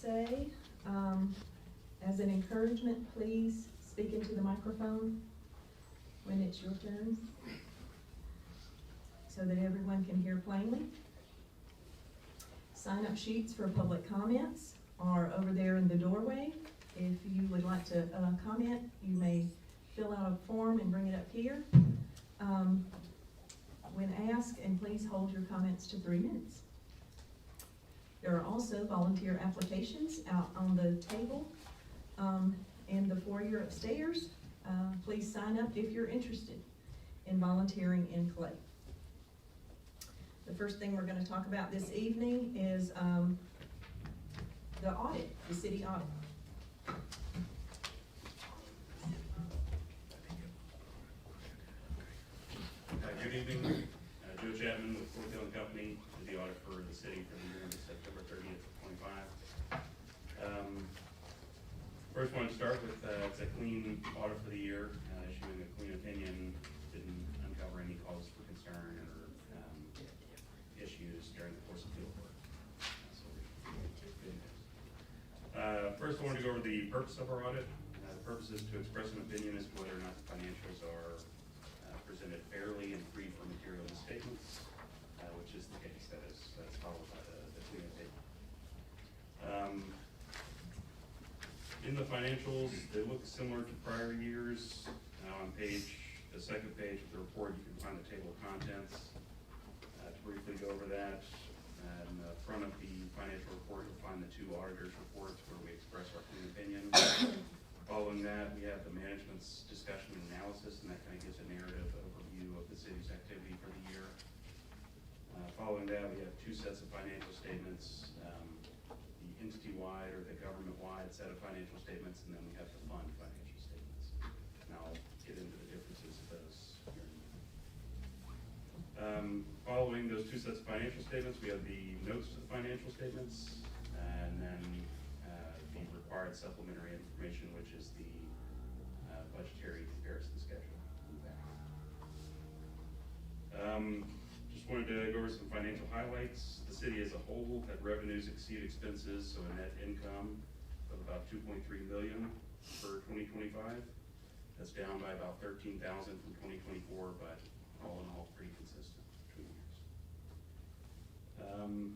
say, as an encouragement, please speak into the microphone when it's your turn, so that everyone can hear plainly. Sign-up sheets for public comments are over there in the doorway. If you would like to comment, you may fill out a form and bring it up here when asked, and please hold your comments to 3 minutes. There are also volunteer applications out on the table in the foyer upstairs. Please sign up if you're interested in volunteering in Clay. The first thing we're going to talk about this evening is the audit, the city audit. Good evening, Joe Chapman with Fort Hill and Company, did the audit for the city for the year ended September 30th, 25. First want to start with, it's a clean audit for the year, issuing a clean opinion, didn't uncover any cause for concern or issues during the course of field work. So good news. First I want to go over the purpose of our audit. The purpose is to express an opinion as to whether or not the financials are presented fairly and free from material misstatements, which is the case. That's followed by the clean opinion. In the financials, they look similar to prior years. On the second page of the report, you can find the table of contents. To briefly go over that, in the front of the financial report, you'll find the 2 auditors' reports where we express our clean opinion. Following that, we have the management's discussion and analysis, and that kind of gives a narrative overview of the city's activity for the year. Following that, we have 2 sets of financial statements, the entity-wide or the government-wide set of financial statements, and then we have the fund financial statements. And I'll get into the differences of those here in a minute. Following those 2 sets of financial statements, we have the notes to the financial statements, and then the required supplementary information, which is the budgetary comparison schedule. Just wanted to go over some financial highlights. The city as a whole had revenues exceed expenses, so a net income of about $2.3 million for 2025. That's down by about $13,000 from 2024, but all in all, pretty consistent between years.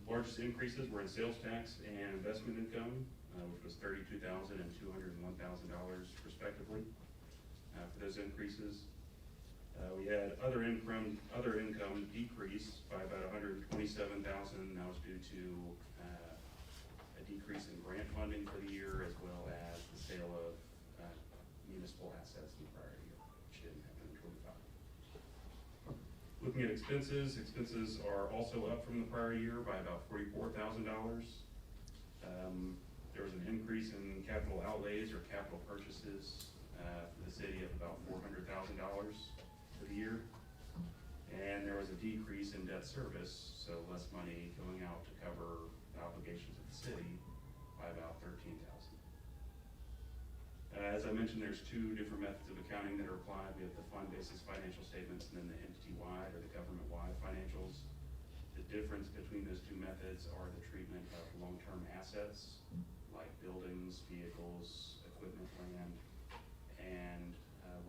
Largest increases were in sales tax and investment income, which was $32,000 and $201,000 respectively. For those increases, we had other income decrease by about $127,000. That was due to a decrease in grant funding for the year, as well as the sale of municipal assets in the prior year, which didn't happen in 25. Looking at expenses are also up from the prior year by about $44,000. There was an increase in capital outlays or capital purchases for the city of about $400,000 for the year. And there was a decrease in debt service, so less money going out to cover the obligations of the city by about $13,000. As I mentioned, there's 2 different methods of accounting that are applied. We have the fund basis financial statements and then the entity-wide or the government-wide financials. The difference between those 2 methods are the treatment of long-term assets like buildings, vehicles, equipment, land, and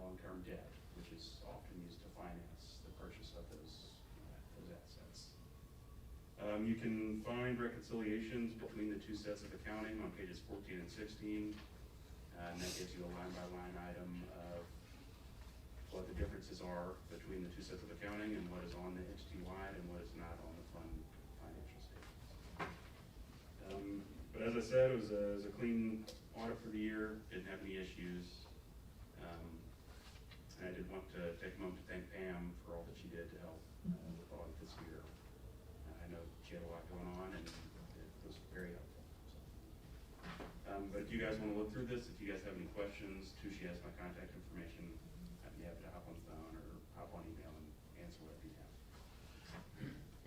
long-term debt, which is often used to finance the purchase of those assets. You can find reconciliations between the 2 sets of accounting on pages 14 and 16, and that gives you a line-by-line item of what the differences are between the 2 sets of accounting and what is on the entity-wide and what is not on the fund financial statements. But as I said, it was a clean audit for the year, didn't have any issues. And I did want to take a moment to thank Pam for all that she did to help with the audit this year. I know she had a lot going on and it was very helpful. So. But if you guys want to look through this, if you guys have any questions, Tushi has my contact information. I'd be happy to hop on the phone or hop on email and answer whatever you have.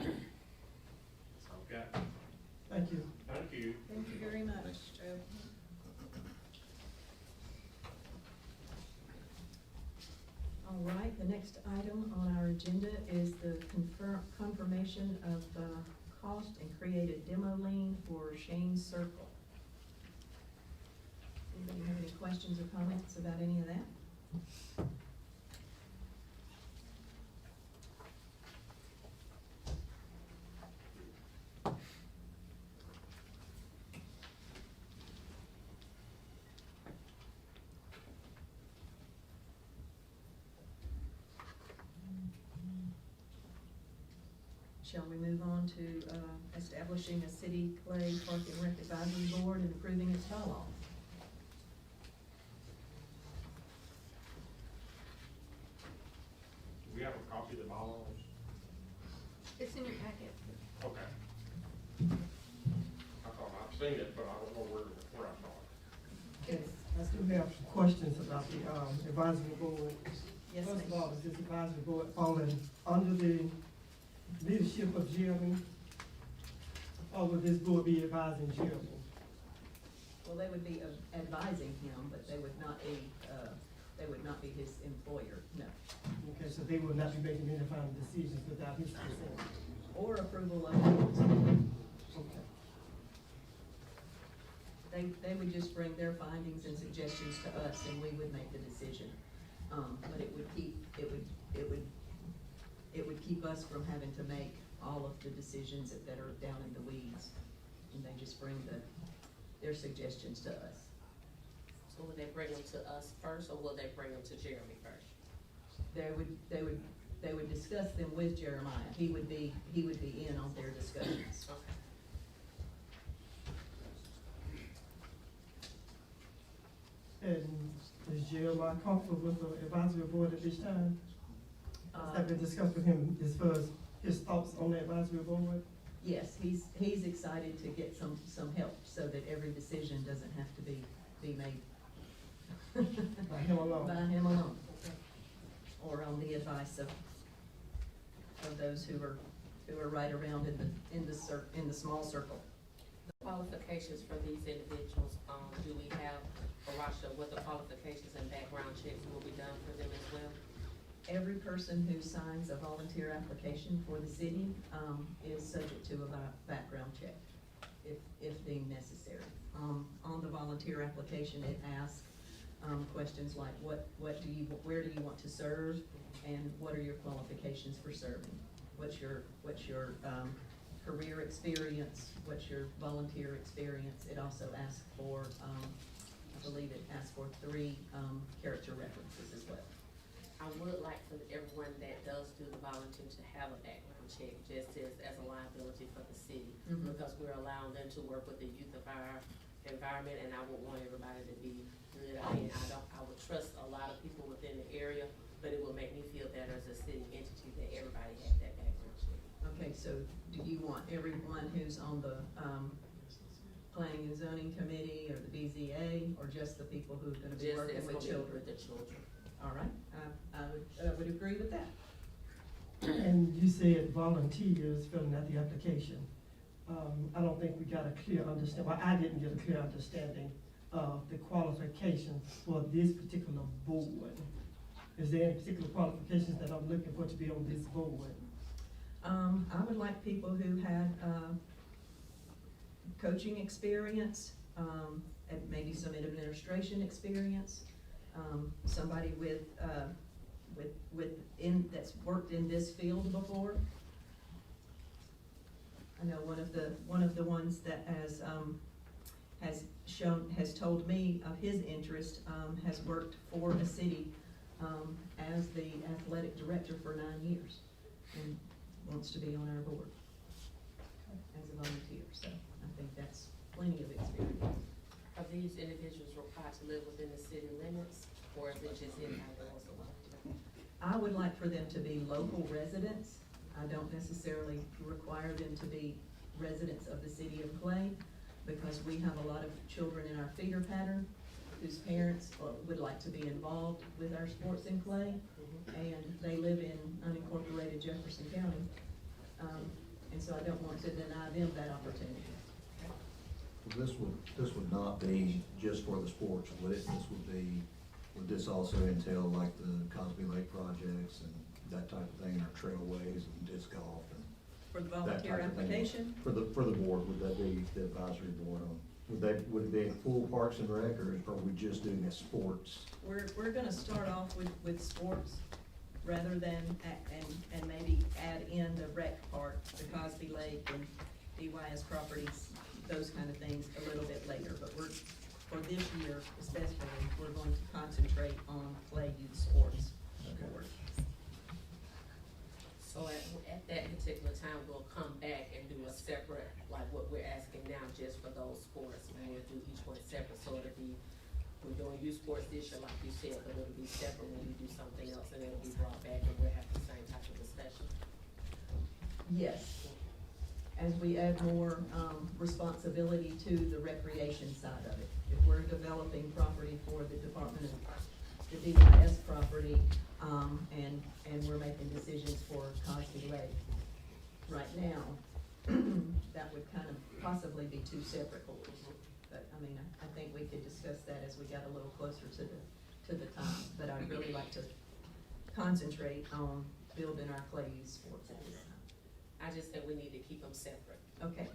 That's all I've got. Thank you. Thank you. Thank you very much, Joe. All right, the next item on our agenda is the confirmation of the cost and create a demo lien for Shane's Circle. Anybody have any questions or comments about any of that? Shall we move on to, establishing a city Clay Park and Rec Advisory Board and approving its bylaws? Do we have a copy of the bylaws? It's in your packet. Okay. I thought I've seen it, but I don't know where I saw it. It's, I still have some questions about the advisory board. Yes, First of ma'am. all, is this advisory board falling under the leadership of Jeremy? Or would this board be advising Jeremy? Well, they would be advising him, but they would not be his employer, no. Okay, so they will not be making any final decisions without his consent? Or approval of it. Okay. They would just bring their findings and suggestions to us, and we would make the decision. But it would keep us from having to make all of the decisions that are down in the weeds. And they just bring their suggestions to us. So will they bring them to us first, or will they bring them to Jeremy first? They would discuss them with Jeremiah. He would be in on their discussions. Okay. And is Jeremiah comfortable with the advisory board at this time? Has that been discussed with him as far as his thoughts on the advisory board? Yes, he's excited to get some help so that every decision doesn't have to be made By him alone? by him alone, or on the advice of those who are right around in the small circle. The qualifications for these individuals, do we have a roster of what the qualifications and background checks will be done for them as well? Every person who signs a volunteer application for the city, is subject to a background check, if deemed necessary. On the volunteer application, it asks, questions like where do you want to serve, and what are your qualifications for serving? What's your career experience? What's your volunteer experience? It also asks for, I believe it asks for 3, character references as well. I would like for everyone that does do the volunteer to have a background check, just as a liability for the city. Mhm. Because we're allowing them to work with the youth of our environment, and I would want everybody to be good. I mean, I would trust a lot of people within the area, but it would make me feel better as a city entity that everybody had that background check. Okay, so do you want everyone who's on the, planning and zoning committee or the BZA, or just the people who are gonna be Just working as with gonna be children? with the children. All right, I would agree with that. And you said volunteers filling out the application. I don't think we got a clear understanding, well, I didn't get a clear understanding of the qualifications for this particular board. Is there any particular qualifications that I'm looking for to be on this board? I would like people who had, coaching experience, and maybe some administration experience, somebody that's worked in this field before. I know one of the ones that has told me of his interest, has worked for a city, as the athletic director for 9 years, and wants to be on our board as a volunteer, so I think that's plenty of experience. Are these individuals required to live within the city limits, or is it just anybody that wants to volunteer? I would like for them to be local residents. I don't necessarily require them to be residents of the city of Clay, because we have a lot of children in our feeder pattern whose parents would like to be involved with our sports in Clay, and they live in unincorporated Jefferson County. And so I don't want to deny them that opportunity. This would not be just for the sports, would it? Would this also entail like the Cosby Lake projects and that type of thing, or trailways and disc golf and For the that volunteer type of thing? application, For the board, would that be the advisory board on would it be a full Parks and Rec, or are we just doing a sports? We're gonna start off with sports rather than, and maybe add in the rec part, the Cosby Lake and DYS properties, those kind of things a little bit later. But for this year especially, we're going to concentrate on Clay Youth Sports Board. So at that particular time, we'll come back and do a separate, like what we're asking now, just for those sports, and we'll do each one separate, so it'll be, we're doing youth sports this year, like you said, but it'll be separate when we do something else, and it'll be brought back, and we'll have the same type of discussion. Yes, as we add more, responsibility to the recreation side of it. If we're developing property for the Department of, the DYS property, and we're making decisions for Cosby Lake right now, that would kind of possibly be two separate boards. But, I mean, I think we could discuss that as we got a little closer to the time. But I'd really like to concentrate on building our Clay Youth Sports at this time. I just think we need to keep them separate. Okay.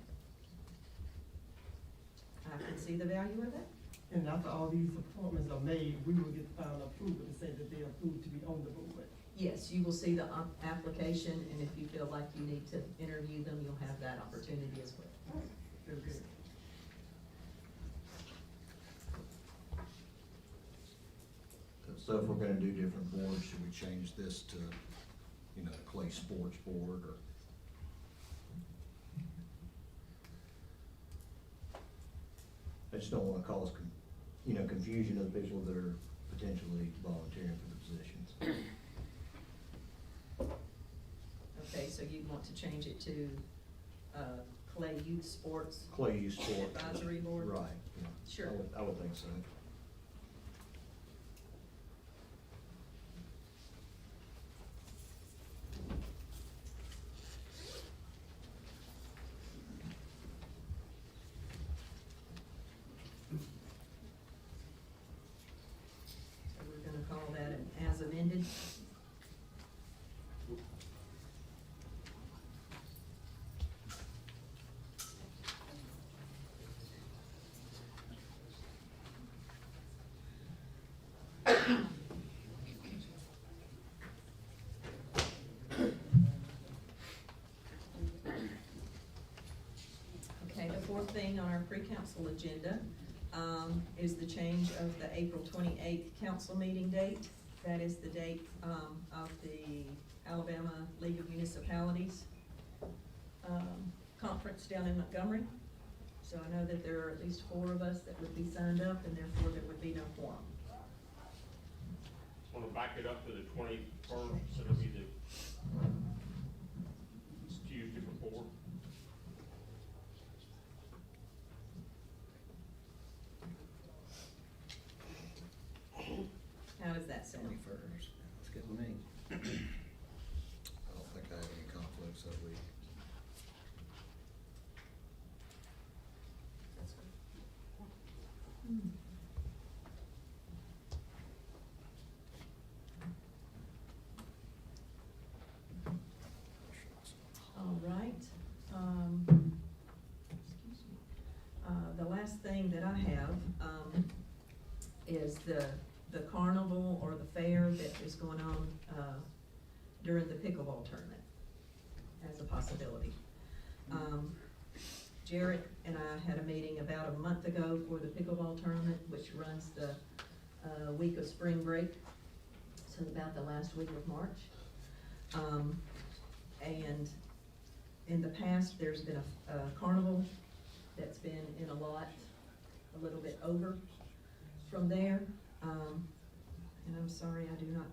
I can see the value of that. And after all these appointments are made, we will get the final approval to say that they are approved to be on the board. Yes, you will see the application, and if you feel like you need to interview them, you'll have that opportunity as well. Very good. So if we're gonna do different boards, should we change this to, you know, Clay Sports Board, or? I just don't wanna cause confusion of the people that are potentially volunteering for the positions. Okay, so you want to change it to, Clay Youth Sports? Clay Youth Sport. Advisory Board? Right, yeah. Sure. I would think so. So we're gonna call that an as amended. Okay, the fourth thing on our pre-council agenda, is the change of the April 28th council meeting date. That is the date, of the Alabama League of Municipalities, conference down in Montgomery. So I know that there are at least 4 of us that would be signed up, and therefore there would be no quorum. Want to back it up to the 21st, so it'll be the Tuesday before. How does that sound? 21st, that's good with me. I don't think I have any conflicts that week. That's fine. All right, excuse me. The last thing that I have, is the carnival or the fair that is going on, during the pickleball tournament as a possibility. Jarrett and I had a meeting about a month ago for the pickleball tournament, which runs the, week of spring break, so about the last week of March. And in the past, there's been a carnival that's been in a lot, a little bit over from there. And I'm sorry, I do not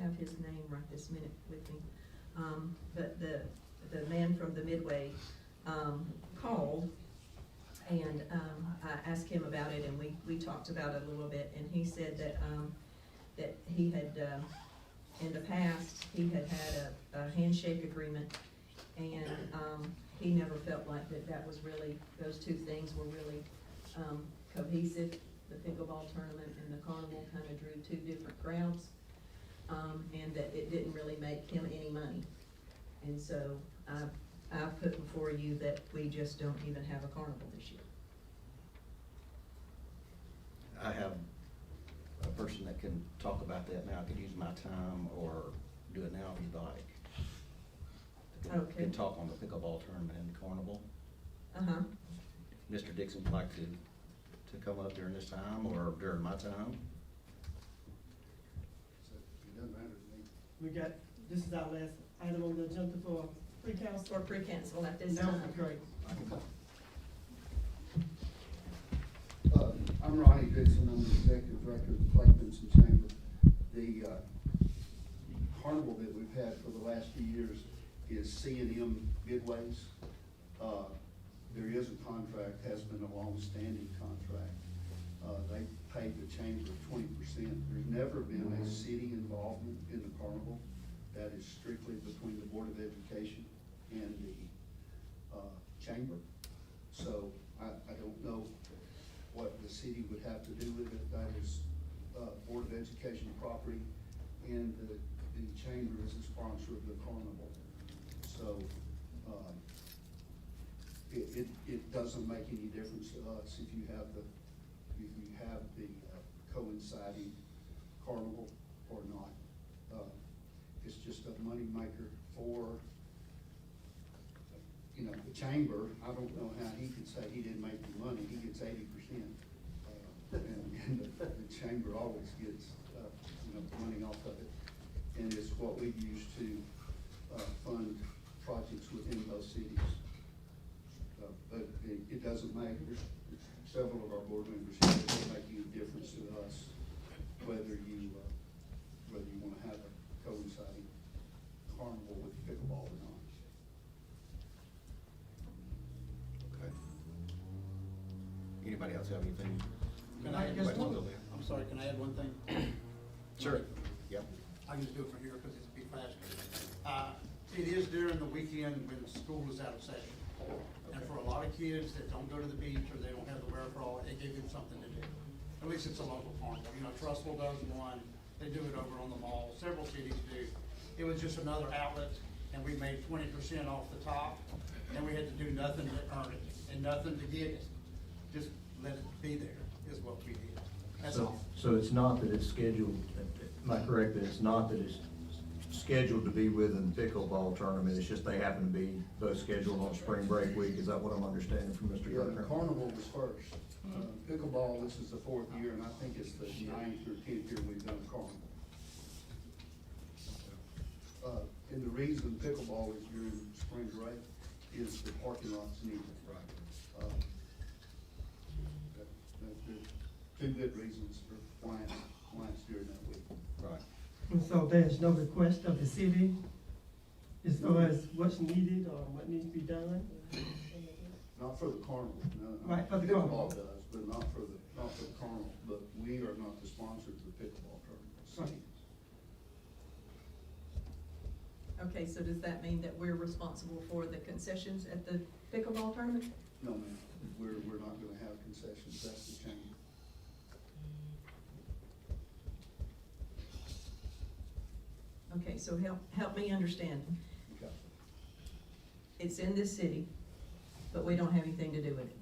have his name right this minute with me. But the man from the Midway, called, and, I asked him about it, and we talked about it a little bit, and he said that he had, in the past, he had a handshake agreement, and, he never felt like that was really, those two things were really, cohesive. The pickleball tournament and the carnival kind of drew 2 different crowds, and that it didn't really make him any money. And so I've put before you that we just don't even have a carnival this year. I have a person that can talk about that now. I could use my time or do it now if you'd like. Okay. Can talk on the pickleball tournament in the carnival. Uh-huh. Mr. Dixon would like to come up during this time or during my time. It doesn't matter to me. We got, this is our last item on the agenda for pre-council. Or pre-cancel at this That time. would be great. I'm Ronnie Dixon, I'm the executive director of the Clay Benson Chamber. The carnival that we've had for the last few years is C&M Midways. There is a contract, has been a long-standing contract. They paid the chamber 20%. There's never been a city involvement in the carnival. That is strictly between the Board of Education and the chamber. So I don't know what the city would have to do with it. That is Board of Education property, and the chamber is the sponsor of the carnival. So it doesn't make any difference to us if you have the coinciding carnival or not. It's just a moneymaker for, you know, the chamber. I don't know how he could say he didn't make any money. He gets 80%. And the chamber always gets, you know, money off of it. And it's what we use to fund projects within those cities. But it doesn't make, there's several of our board members here, it doesn't make any difference to us whether you want to have a coinciding carnival with pickleball or not. Okay. Anybody else have anything? Can I add Yes, one? please. I'm sorry, can I add one thing? Sure. Yep. I can just do it from here because it's be fast. It is during the weekend when school is out of session. And for a lot of kids that don't go to the beach or they don't have the wherewithal, it gave them something to do. At least it's a local carnival. You know, Trussville does one, they do it over on the mall, several cities do. It was just another outlet, and we made 20% off the top, and we had to do nothing to earn it and nothing to get it. Just let it be there is what we did. That's So, all. so it's not that it's scheduled, am I correct, that it's not that it's scheduled to be within the pickleball tournament, it's just they happen to be both scheduled on spring break week, is that what I'm understanding from Mr. Yeah, the Kirkland? carnival was first. Pickleball, this is the 4th year, and I think it's the 9th or 10th year we've done carnival. And the reason pickleball is during spring break is the parking lot's needed. Right. There's two good reasons for why it's during that week. Right. And so there's no request of the city as far as what's needed or what needs to be done? Not for the carnival, no. Right, for the Pickleball carnival. does, but not for the carnival, but we are not the sponsor of the pickleball tournament. Okay, so does that mean that we're responsible for the concessions at the pickleball tournament? No, ma'am, we're not gonna have concessions, that's the chamber. Okay, so help me understand. Okay. It's in this city, but we don't have anything to do with it.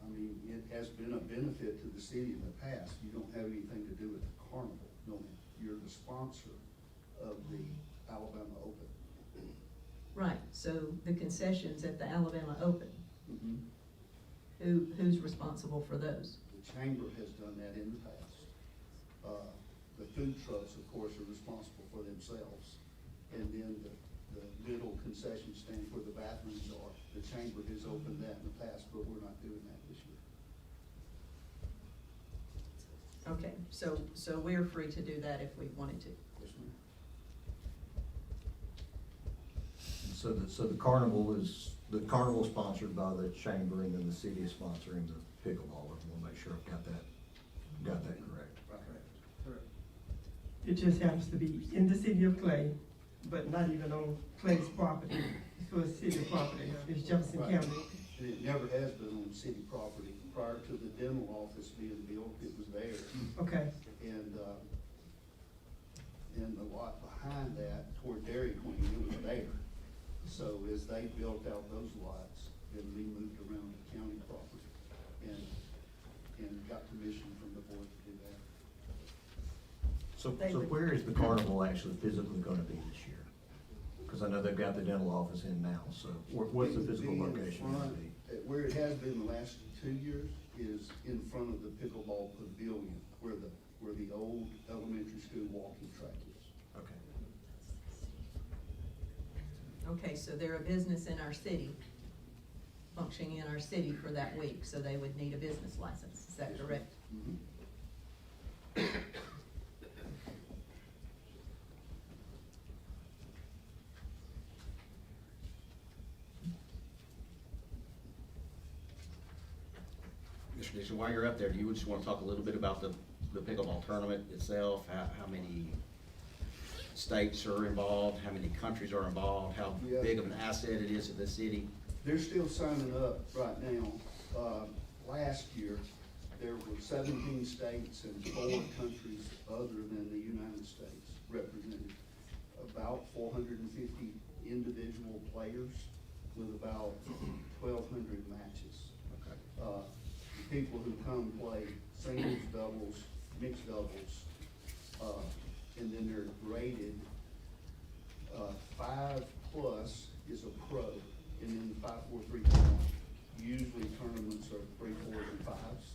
I mean, it has been a benefit to the city in the past. You don't have anything to do with the carnival, no, ma'am. You're the sponsor of the Alabama Open. Right, so the concessions at the Alabama Open, Mm-hmm. who's responsible for those? The chamber has done that in the past. The food trucks, of course, are responsible for themselves. And then the middle concession stand where the bathrooms are, the chamber has opened that in the past, but we're not doing that this year. Okay, so we're free to do that if we wanted to. Yes, ma'am. So the carnival is sponsored by the chamber, and then the city is sponsoring the pickleball, I wanna make sure I've got that correct. It just happens to be in the city of Clay, but not even on Clay's property. So it's city property, it's Jefferson Right. County. And it never has been on city property. Prior to the dental office being built, it was there. Okay, And the lot behind that toward Dairy Queen, it was there. So as they built out those lots, then we moved around to county property. And and got permission from the board to do that. So They would- where is the carnival actually physically gonna be this year? Cause I know they've got the dental office in now, so what's the It would physical be in location gonna front- be? Where it has been the last 2 years is in front of the pickleball pavilion, where the old elementary school walking track is. Okay. Okay, so they're a business in our city, functioning in our city for that week, so they would need a business license, is that Yes, ma'am. correct? Mhm. Mr. Dixon, while you're up there, do you just want to talk a little bit about the pickleball tournament itself? How many states are involved? How many countries are involved? How Yeah. big of an asset it is to the city? They're still signing up right now. Last year, there were 17 states and 4 countries other than the United States represented. About 450 individual players with about 1,200 matches. Okay. The people who come play singles, doubles, mixed doubles, and then they're graded. 5+ is a pro, and then 5, 4, 3, 2, 1. Usually tournaments are 3, 4s, and 5s.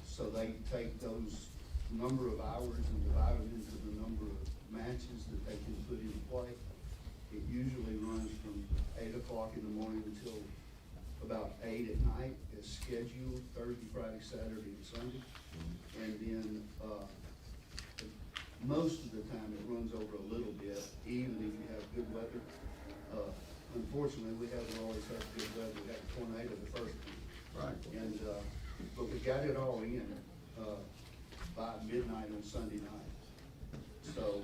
So they take those number of hours and divide them into the number of matches that they can put in play. It usually runs from 8 o'clock in the morning until about 8 at night, as scheduled, Thursday, Friday, Saturday, and Sunday. And then, most of the time, it runs over a little bit, even if you have good weather. Unfortunately, we haven't always had good weather. We had a tornado the first time. Right. And, but we got it all in, by midnight on Sunday night. So,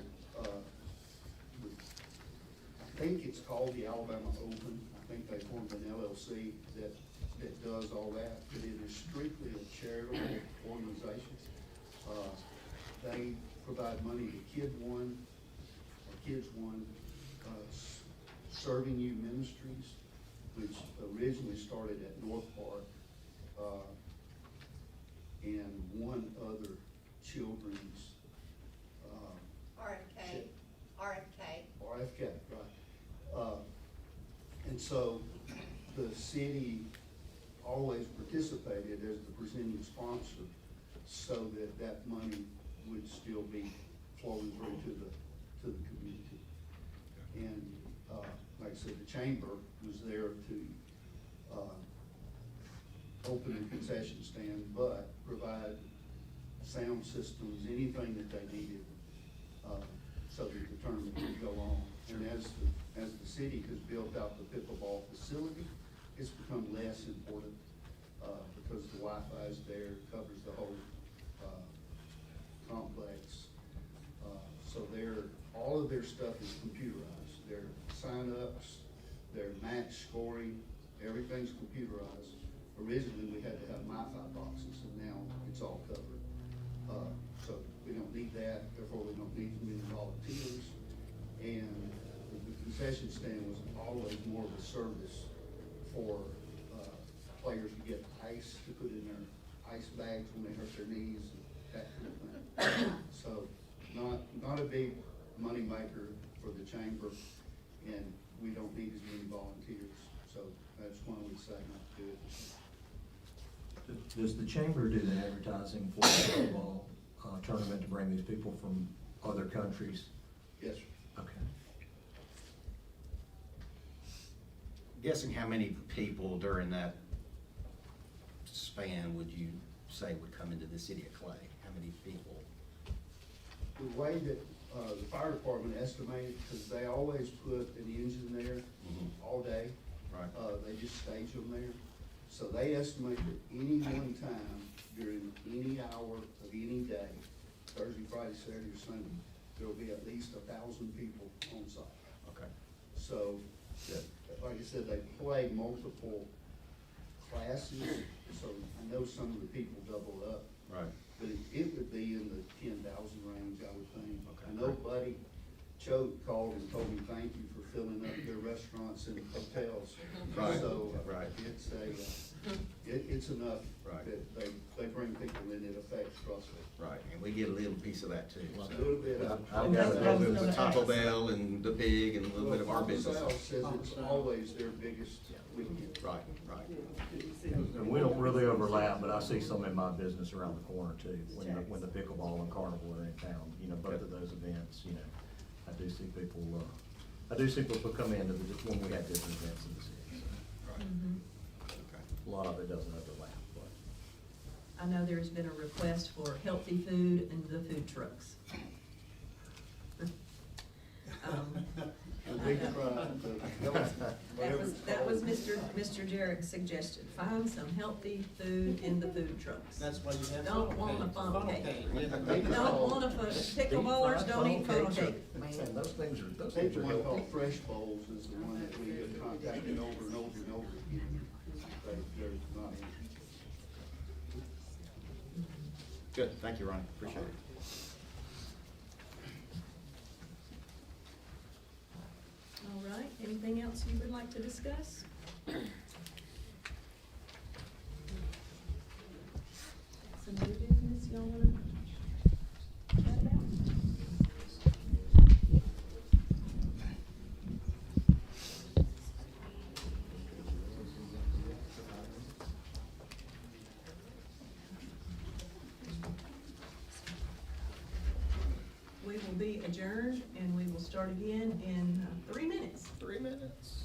I think it's called the Alabama Open. I think they formed an LLC that does all that, but it is strictly a charitable organization. They provide money to Kids One, Serving You Ministries, which originally started at North Park, and one other children's, RFK, right. And so the city always participated as the presenting sponsor so that that money would still be flowing through to the community. And, like I said, the chamber was there to, open a concession stand, but provide sound systems, anything that they needed, so that the tournament could go on. And as the city has built out the pickleball facility, it's become less important, because the Wi-Fi is there, covers the whole, complex. So all of their stuff is computerized. Their sign-ups, their match scoring, everything's computerized. Originally, we had to have MiFi boxes, and now it's all covered. So we don't need that, therefore we don't need as many volunteers. And the concession stand was always more of a service for, players to get ice to put in their ice bags when they hurt their knees and that kind of thing. So not a big moneymaker for the chamber, and we don't need as many volunteers. So that's why we decided not to do it. Does the chamber do the advertising for the football tournament to bring these people from other countries? Yes, sir. Okay. Guessing how many people during that span would you say would come into the city of Clay? How many people? The way that, the fire department estimated, because they always put an engine there all day. Right. They just stage them there. So they estimate that any one time during any hour of any day, Thursday, Friday, Saturday, or Sunday, there'll be at least 1,000 people on site. Okay. So, like I said, they play multiple classes, so I know some of the people double up. Right. But it would be in the 10,000 range, I would think. Okay. I know Buddy Choate called and told me thank you for filling up their restaurants and hotels Right, So, right. it's it's enough Right. that they bring people in, it affects Russell. Right, and we get a little piece of that too. A So. little bit of. I've got A a little bit That's with Taco another Bell and the Big and a little bit of our Papa business. Sal says it's always their biggest weekend. Right, right. And we don't really overlap, but I see some in my business around the corner too, when the pickleball and carnival are in town, you know, both of those events, you know. I do see people come in when we have different events in the city, so. Okay. A lot of it doesn't overlap, but. I know there's been a request for healthy food and the food trucks. The big fry, That was Mr. Jarrett's suggestion, find some healthy food in the food trucks. That's why you have. Don't want a funnel cake. Yeah. Don't want a pickleballers, don't eat funnel cake. Man, those things are take the one healthy. called Fresh Bowls is the one that we have contacted over and over and over again. They're not interested. Good, thank you, Ronnie, appreciate it. All right, anything else you would like to discuss? Some new business y'all wanna chat about? We will be adjourned and we will start again in 3 minutes. 3 minutes.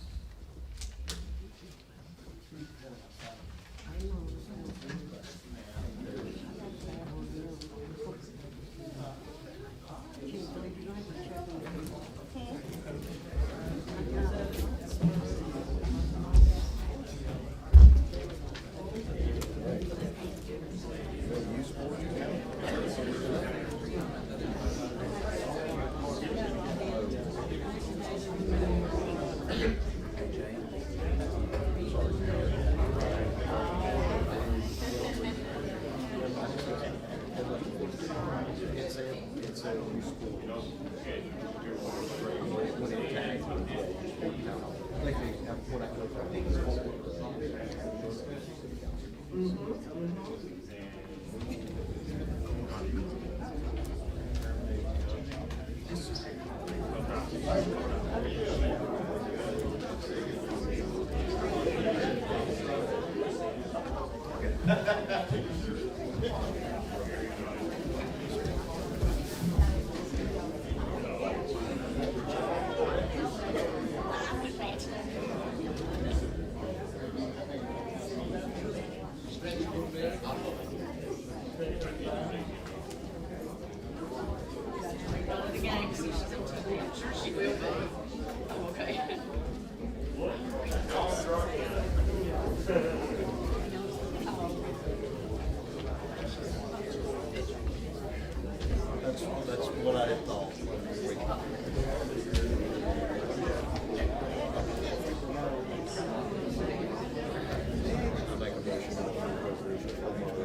That's what I had thought. I make a motion to approve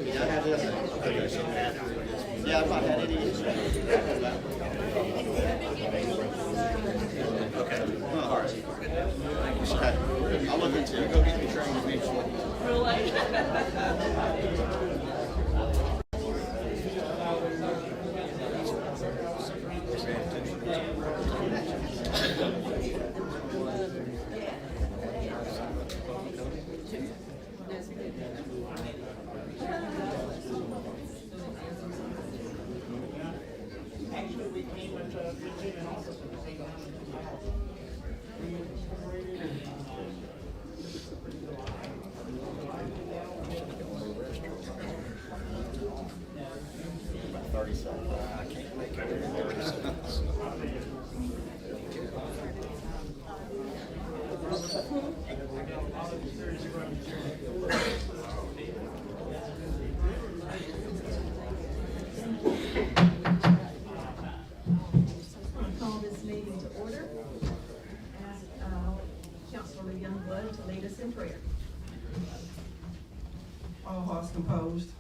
Yeah, I had this. Yeah, I've not had any issues. Okay, all right. Okay, I'll look into it, go get me trained eventually. in prayer. All hearts composed.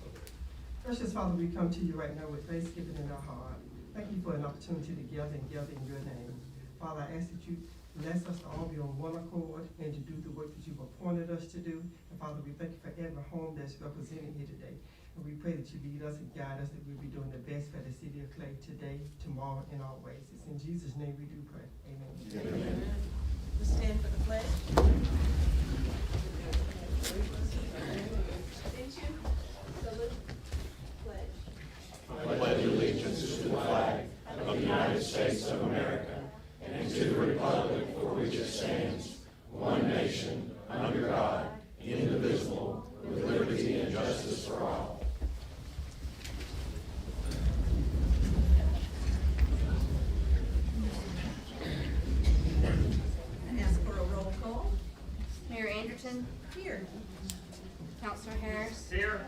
Precious Father, we come to you right now with thanksgiving in our heart. Thank you for an opportunity to gather in your name. Father, I ask that you bless us to all be on one accord and to do the work that you've appointed us to do. And Father, we thank you for every home that's represented here today. And we pray that you lead us and guide us, that we'll be doing the best for the city of Clay today, tomorrow, and always. It's in Jesus' name we do pray. Amen. Amen. Let's stand for the pledge. Attention. Salute. Pledge. I pledge allegiance to the flag of the United States of America and to the republic for which it stands, one nation, under God, indivisible, with liberty and justice for all. I ask for a roll call. Mayor Anderson, Here. Counselor Harris, Here.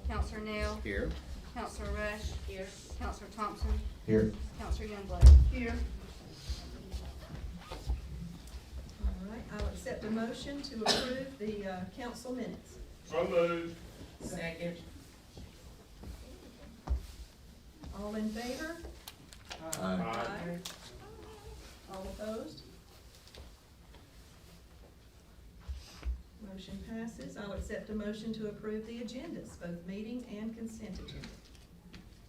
Counselor Nail, Here. Counselor Rush. Here. Counselor Thompson, Here. Counselor Youngblood. Here. All right, I'll accept a motion to approve the council minutes. So moved. Second. All in favor? Aye. All opposed? Motion passes. I'll accept a motion to approve the agendas, both meeting and consent agenda.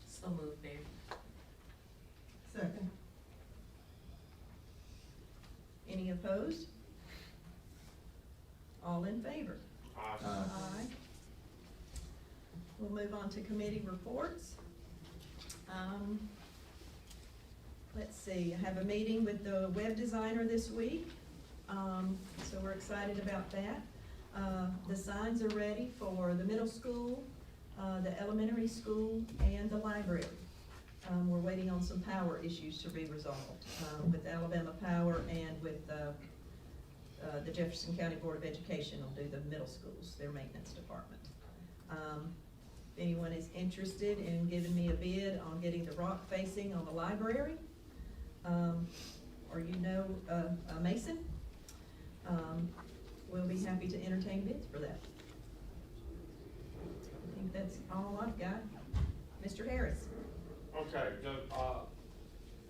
So moved, Mayor. Second. Any opposed? All in favor? Aye. Aye. We'll move on to committee reports. Let's see, I have a meeting with the web designer this week, so we're excited about that. The signs are ready for the middle school, the elementary school, and the library. We're waiting on some power issues to be resolved, with Alabama Power and with, the Jefferson County Board of Education will do the middle schools, their maintenance department. If anyone is interested in giving me a bid on getting the rock facing on the library, or you know a mason, we'll be happy to entertain bids for that. I think that's all I've got. Mr. Harris? Okay,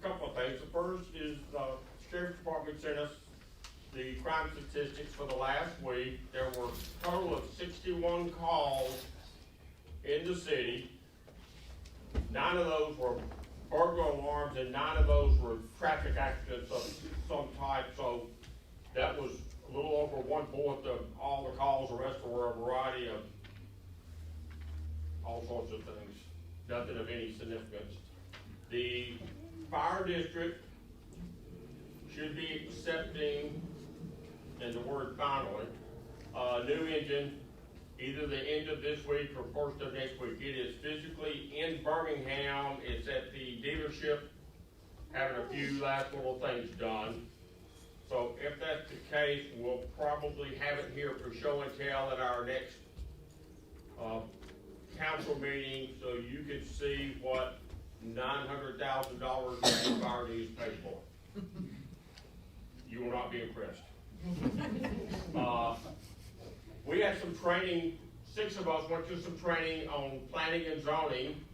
couple of things. The first is, the Sheriff's Department sent us the crime statistics for the last week. There were a total of 61 calls in the city. 9 of those were burglar alarms and 9 of those were traffic accidents of some type. So that was a little over 1/4 of all the calls. The rest were a variety of all sorts of things. Nothing of any significance. The fire district should be accepting, and the word finally, a new engine either the end of this week or first of next week. It is physically in Birmingham. It's at the dealership having a few last little things done. So if that's the case, we'll probably have it here for show and tell at our next council meeting, so you can see what $900,000 in fire needs paid for. You will not be impressed. We had some training, 6 of us went through some training on planning and zoning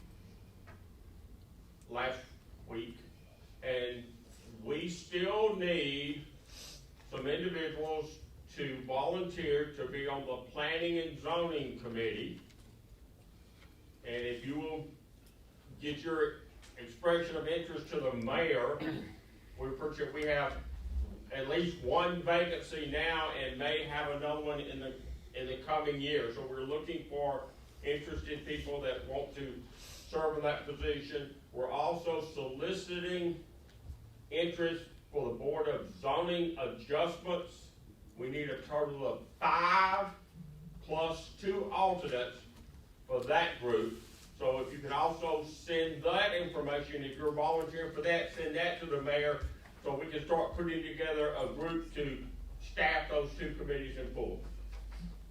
last week, and we still need some individuals to volunteer to be on the planning and zoning committee. And if you will get your expression of interest to the mayor, we appreciate, we have at least 1 vacancy now and may have another one in the coming year. So we're looking for interested people that want to serve in that position. We're also soliciting interest for the Board of Zoning Adjustments. We need a total of 5 plus 2 alternates for that group. So if you can also send that information, if you're volunteering for that, send that to the mayor so we can start putting together a group to staff those 2 committees in full.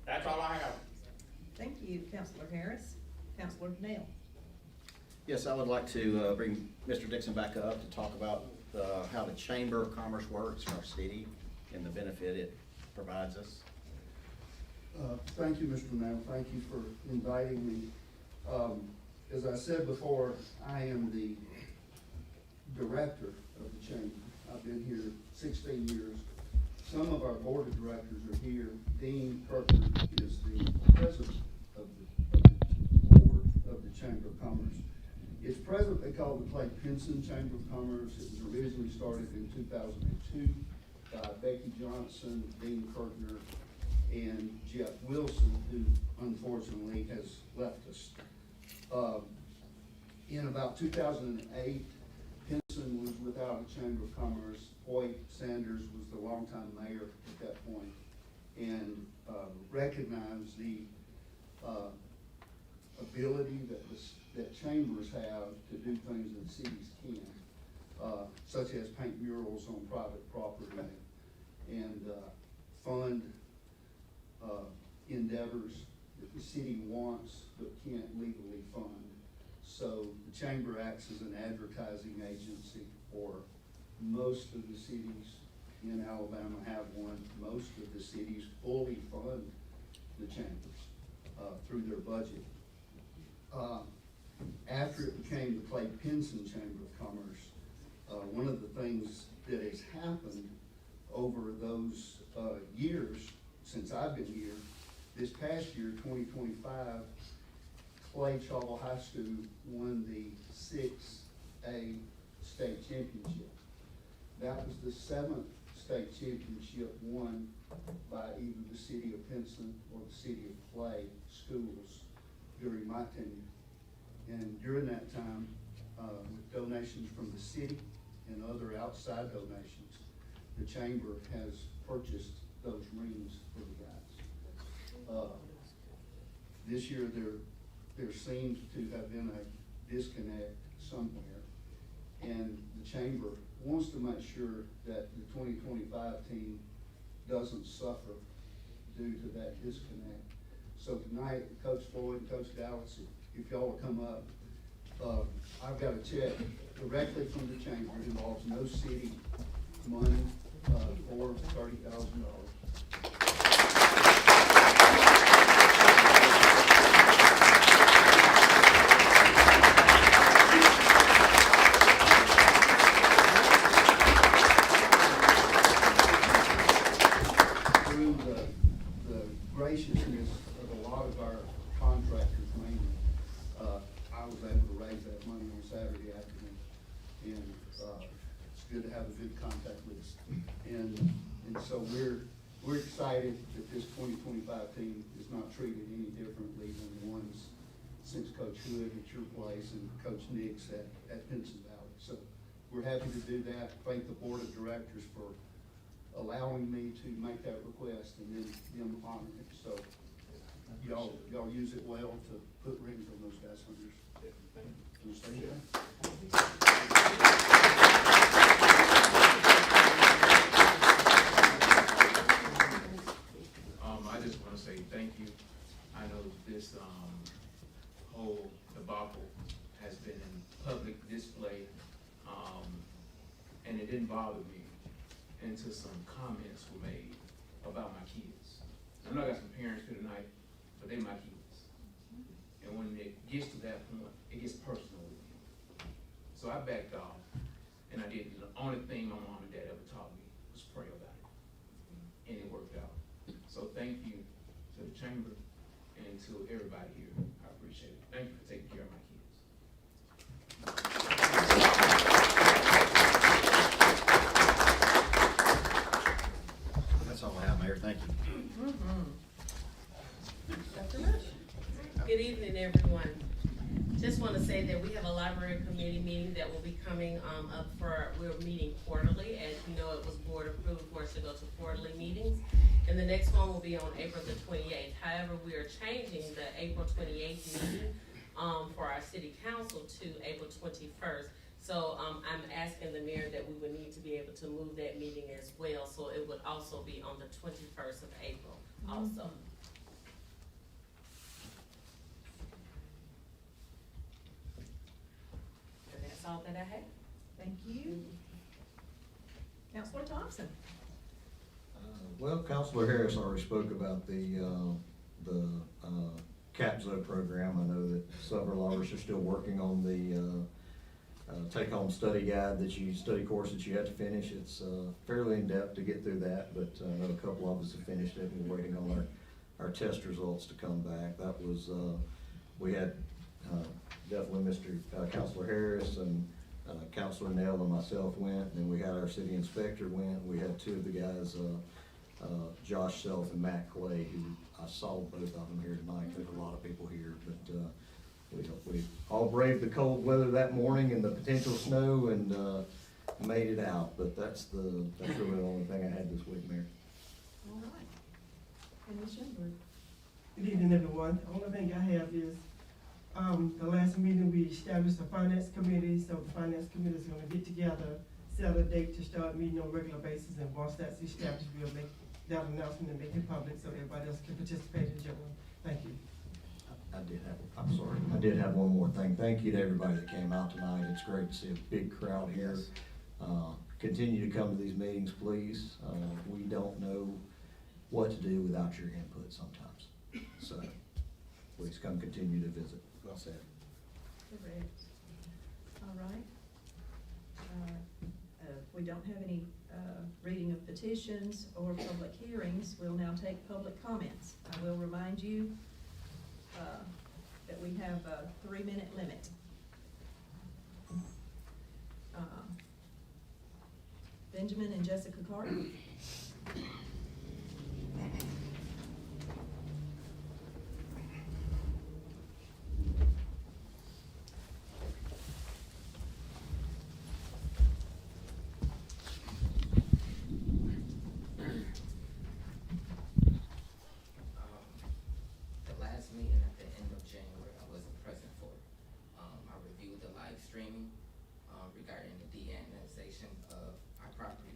That's all I have. Thank you, Councilor Harris. Councilor Nail? Yes, I would like to bring Mr. Dixon back up to talk about how the Chamber of Commerce works in our city and the benefit it provides us. Thank you, Mr. Mayor. Thank you for inviting me. As I said before, I am the director of the chamber. I've been here 16 years. Some of our board of directors are here. Dean Kirkland is the president of the board of the Chamber of Commerce. It's presently called the Clay Pinson Chamber of Commerce. It was originally started in 2002 by Becky Johnson, Dean Kirkner, and Jeff Wilson, who unfortunately has left us. In about 2008, Pinson was without a Chamber of Commerce. Hoyt Sanders was the longtime mayor at that point, and recognized the ability that chambers have to do things that cities can't, such as paint murals on private property and fund endeavors that the city wants but can't legally fund. So the chamber acts as an advertising agency for most of the cities in Alabama have one. Most of the cities fully fund the chambers through their budget. After it became the Clay Pinson Chamber of Commerce, one of the things that has happened over those years since I've been here, this past year, 2025, Clay Chawla High School won the 6A state championship. That was the 7th state championship won by either the city of Pinson or the city of Clay schools during my tenure. And during that time, with donations from the city and other outside donations, the chamber has purchased those rings for the guys. This year, there seems to have been a disconnect somewhere, and the chamber wants to make sure that the 2025 team doesn't suffer due to that disconnect. So tonight, Coach Floyd and Coach Dallas, if y'all will come up, I've got a check directly from the chamber. It involves no city money for $30,000. Graciousness of a lot of our contractors mainly, I was able to raise that money on Saturday afternoon, and it's good to have a good contact list. And so we're excited that this 2025 team is not treated any differently than the ones since Coach Hood at your place and Coach Nix at Pinson Valley. So we're happy to do that. Thank the board of directors for allowing me to make that request and then them honoring it. So y'all use it well to put rings on those guys' fingers. I just want to say thank you. I know this whole debacle has been in public display, and it didn't bother me until some comments were made about my kids. I know I got some parents here tonight, but they're my kids. And when it gets to that point, it gets personal with me. So I backed off, and I did the only thing my mom and dad ever taught me was pray about it. And it worked out. So thank you to the chamber and to everybody here. I appreciate it. Thank you for taking care of my kids. That's all I have, Mayor. Thank you. Dr. Rush? Good evening, everyone. Just want to say that we have a library committee meeting that will be coming up we're meeting quarterly. As you know, it was board approved for us to go to quarterly meetings. And the next one will be on April the 28th. However, we are changing the April 28th meeting for our city council to April 21st. So I'm asking the mayor that we would need to be able to move that meeting as well. So it would also be on the 21st of April also. And that's all that I have. Thank you. Counselor Thompson? Well, Counselor Harris already spoke about the CAPZO program. I know that several of us are still working on the take-home study course that you had to finish. It's fairly in-depth to get through that, but I know a couple of us have finished it, and we're waiting on our test results to come back. That was, we had definitely Mr. Counselor Harris and Counselor Nell and myself went, and then we had our city inspector went. We had two of the guys, Josh Self and Matt Clay, who I saw both of them here tonight. There's a lot of people here, but we all braved the cold weather that morning and the potential snow and made it out. But that's really the only thing I had this week, Mayor. All right. And Ms. Youngblood? Good evening, everyone. The only thing I have is, the last meeting, we established a finance committee, so the finance committee is gonna get together, set a date to start meeting on a regular basis, and once that's established, we'll make that announcement and make it public so everybody else can participate in general. Thank you. I did have one more thing. Thank you to everybody that came out tonight. It's great to see a big crowd here. Continue to come to these meetings, please. We don't know what to do without your input sometimes. So please come continue to visit. Well said. Correct. All right. If we don't have any reading of petitions or public hearings, we'll now take public comments. I will remind you that we have a 3-minute limit. Benjamin and Jessica Carter. The last meeting at the end of January, I wasn't present for. I reviewed the live streaming, regarding the de-annexation of our property.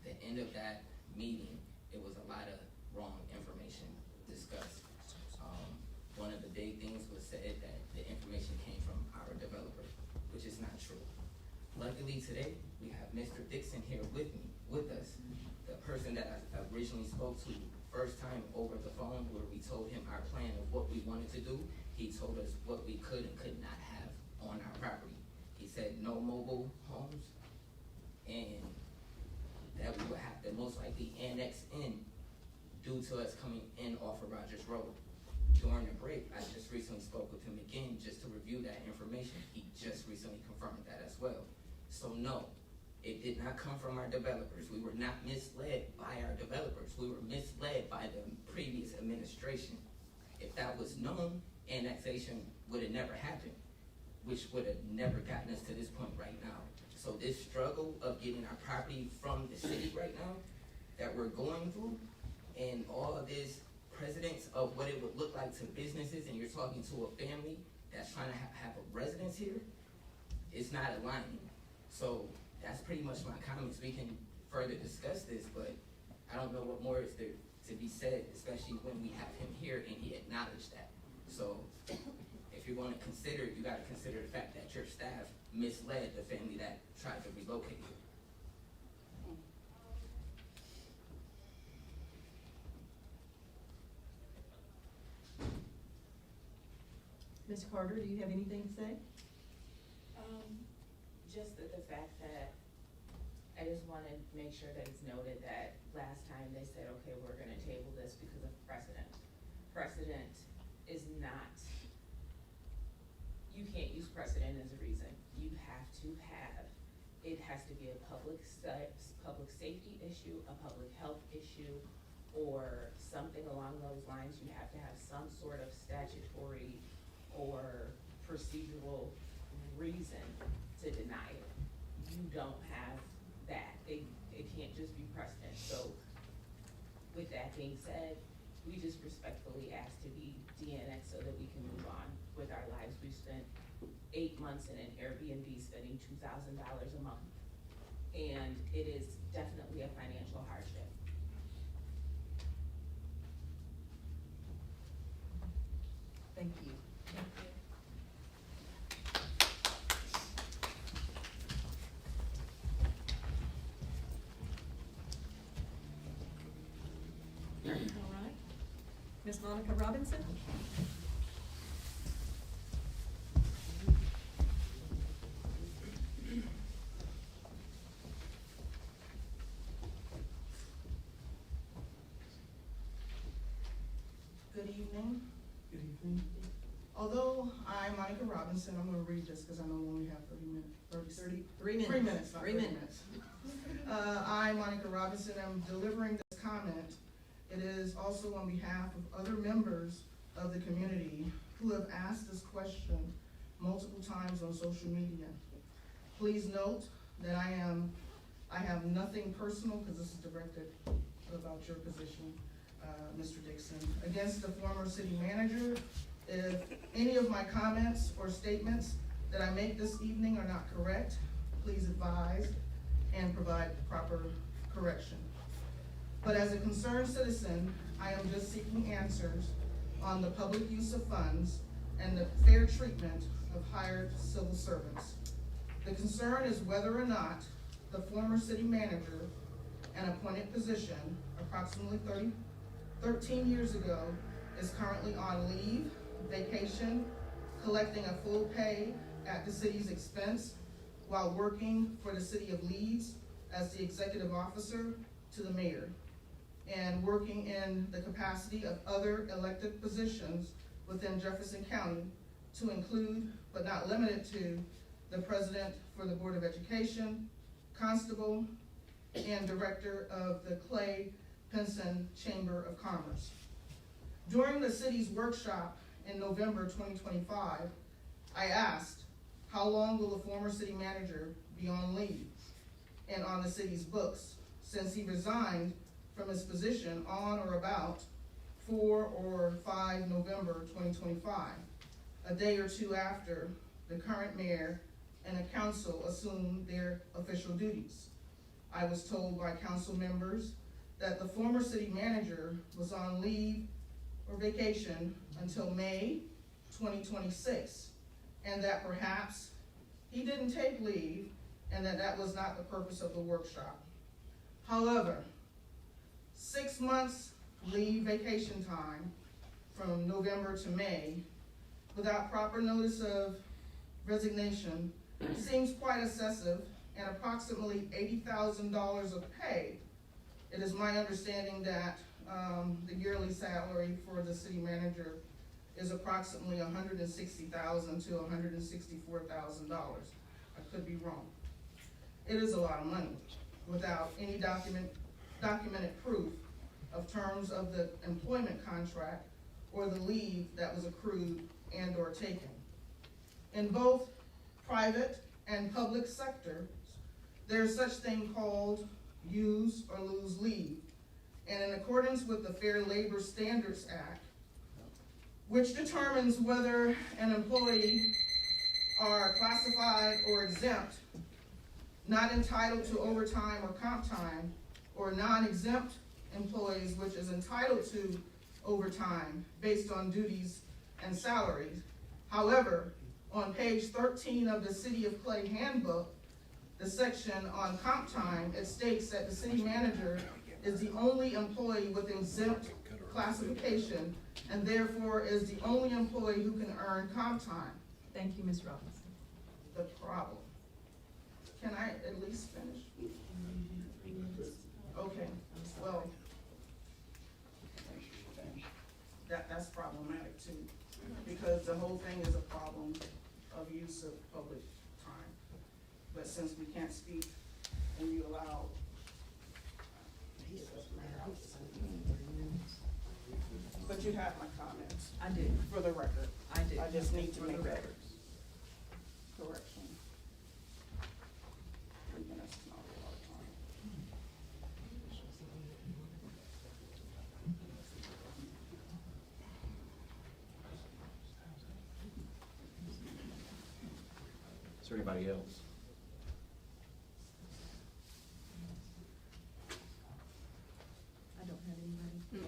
The end of that meeting, it was a lot of wrong information discussed. One of the big things was said that the information came from our developer, which is not true. Luckily today, we have Mr. Dixon here with us, the person that I originally spoke to first time over the phone, where we told him our plan of what we wanted to do. He told us what we could and could not have on our property. He said no mobile homes, and that we would have to most likely annex in due to us coming in off of Rogers Road. During the break, I just recently spoke with him again just to review that information. He just recently confirmed that as well. So no, it did not come from our developers. We were not misled by our developers. We were misled by the previous administration. If that was known, annexation would have never happened, which would have never gotten us to this point right now. So this struggle of getting our property from the city right now that we're going through, and all of this precedence of what it would look like to businesses, and you're talking to a family that's trying to have a residence here, it's not aligning. So that's pretty much my comments. We can further discuss this, but I don't know what more is there to be said, especially when we have him here and he acknowledged that. So if you're going to consider, you got to consider the fact that your staff misled the family that tried to relocate here. Ms. Carter, do you have anything to say? Just the fact that I just want to make sure that it's noted that last time they said, okay, we're gonna table this because of precedent. Precedent is not, you can't use precedent as a reason. You have to have, it has to be a public safety issue, a public health issue, or something along those lines. You have to have some sort of statutory or procedural reason to deny it. You don't have that. It can't just be precedent. So with that being said, we just respectfully ask to be de-annexed so that we can move on with our lives. We've spent 8 months in an Airbnb spending $2,000 a month, and it is definitely a financial hardship. Thank you. All right. Ms. Monica Robinson? Good evening. Good evening. Although I'm Monica Robinson, I'm gonna read this because I know we only have 30 minutes, 3 minutes. 3 minutes, not 3 30 minutes. I, Monica Robinson, am delivering this comment. It is also on behalf of other members of the community who have asked this question multiple times on social media. Please note that I have nothing personal, because this is directed about your position, Mr. Dixon, against the former city manager. If any of my comments or statements that I make this evening are not correct, please advise and provide proper correction. But as a concerned citizen, I am just seeking answers on the public use of funds and the fair treatment of hired civil servants. The concern is whether or not the former city manager, an appointed position approximately 13 years ago, is currently on leave, vacation, collecting a full pay at the city's expense while working for the city of Leeds as the executive officer to the mayor, and working in the capacity of other elected positions within Jefferson County, to include, but not limited to, the president for the Board of Education, constable, and director of the Clay Pinson Chamber of Commerce. During the city's workshop in November 2025, I asked, how long will the former city manager be on leave and on the city's books, since he resigned from his position on or about 4 or 5 November 2025, a day or two after the current mayor and a council assumed their official duties. I was told by council members that the former city manager was on leave or vacation until May 2026, and that perhaps he didn't take leave and that was not the purpose of the workshop. However, 6 months leave vacation time from November to May without proper notice of resignation seems quite excessive, and approximately $80,000 of pay. It is my understanding that the yearly salary for the city manager is approximately $160,000 to $164,000. I could be wrong. It is a lot of money without any documented proof of terms of the employment contract or the leave that was accrued and or taken. In both private and public sectors, there's such thing called use or lose leave. And in accordance with the Fair Labor Standards Act, which determines whether an employee are classified or exempt, not entitled to overtime or comp time, or non-exempt employees which is entitled to overtime based on duties and salaries. However, on page 13 of the City of Clay Handbook, the section on comp time, it states that the city manager is the only employee with exempt classification and therefore is the only employee who can earn comp time. Thank you, Ms. Robinson. The problem. Can I at least finish? Okay, well, that's problematic too, because the whole thing is a problem of use of public time. But since we can't speak and you allow, but you have my comments. I do. For the record. I do. I just need to For the make that record. correction. 3 minutes is not a lot of time. Is there anybody else? I don't have anybody. It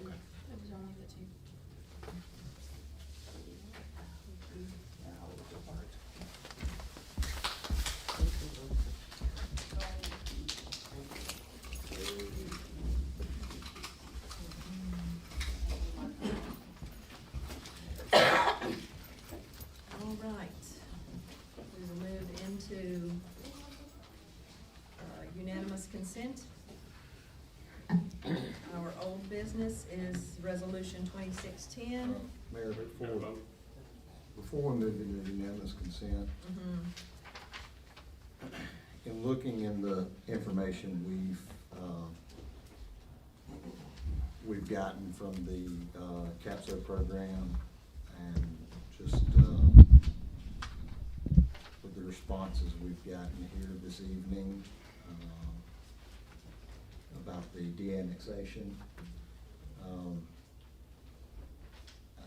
was only the two. consent. Our old business is resolution 2610. Mayor, before we move into unanimous consent, in looking in the information we've gotten from the CAPSO program and just with the responses we've gotten here this evening about the de-annexation,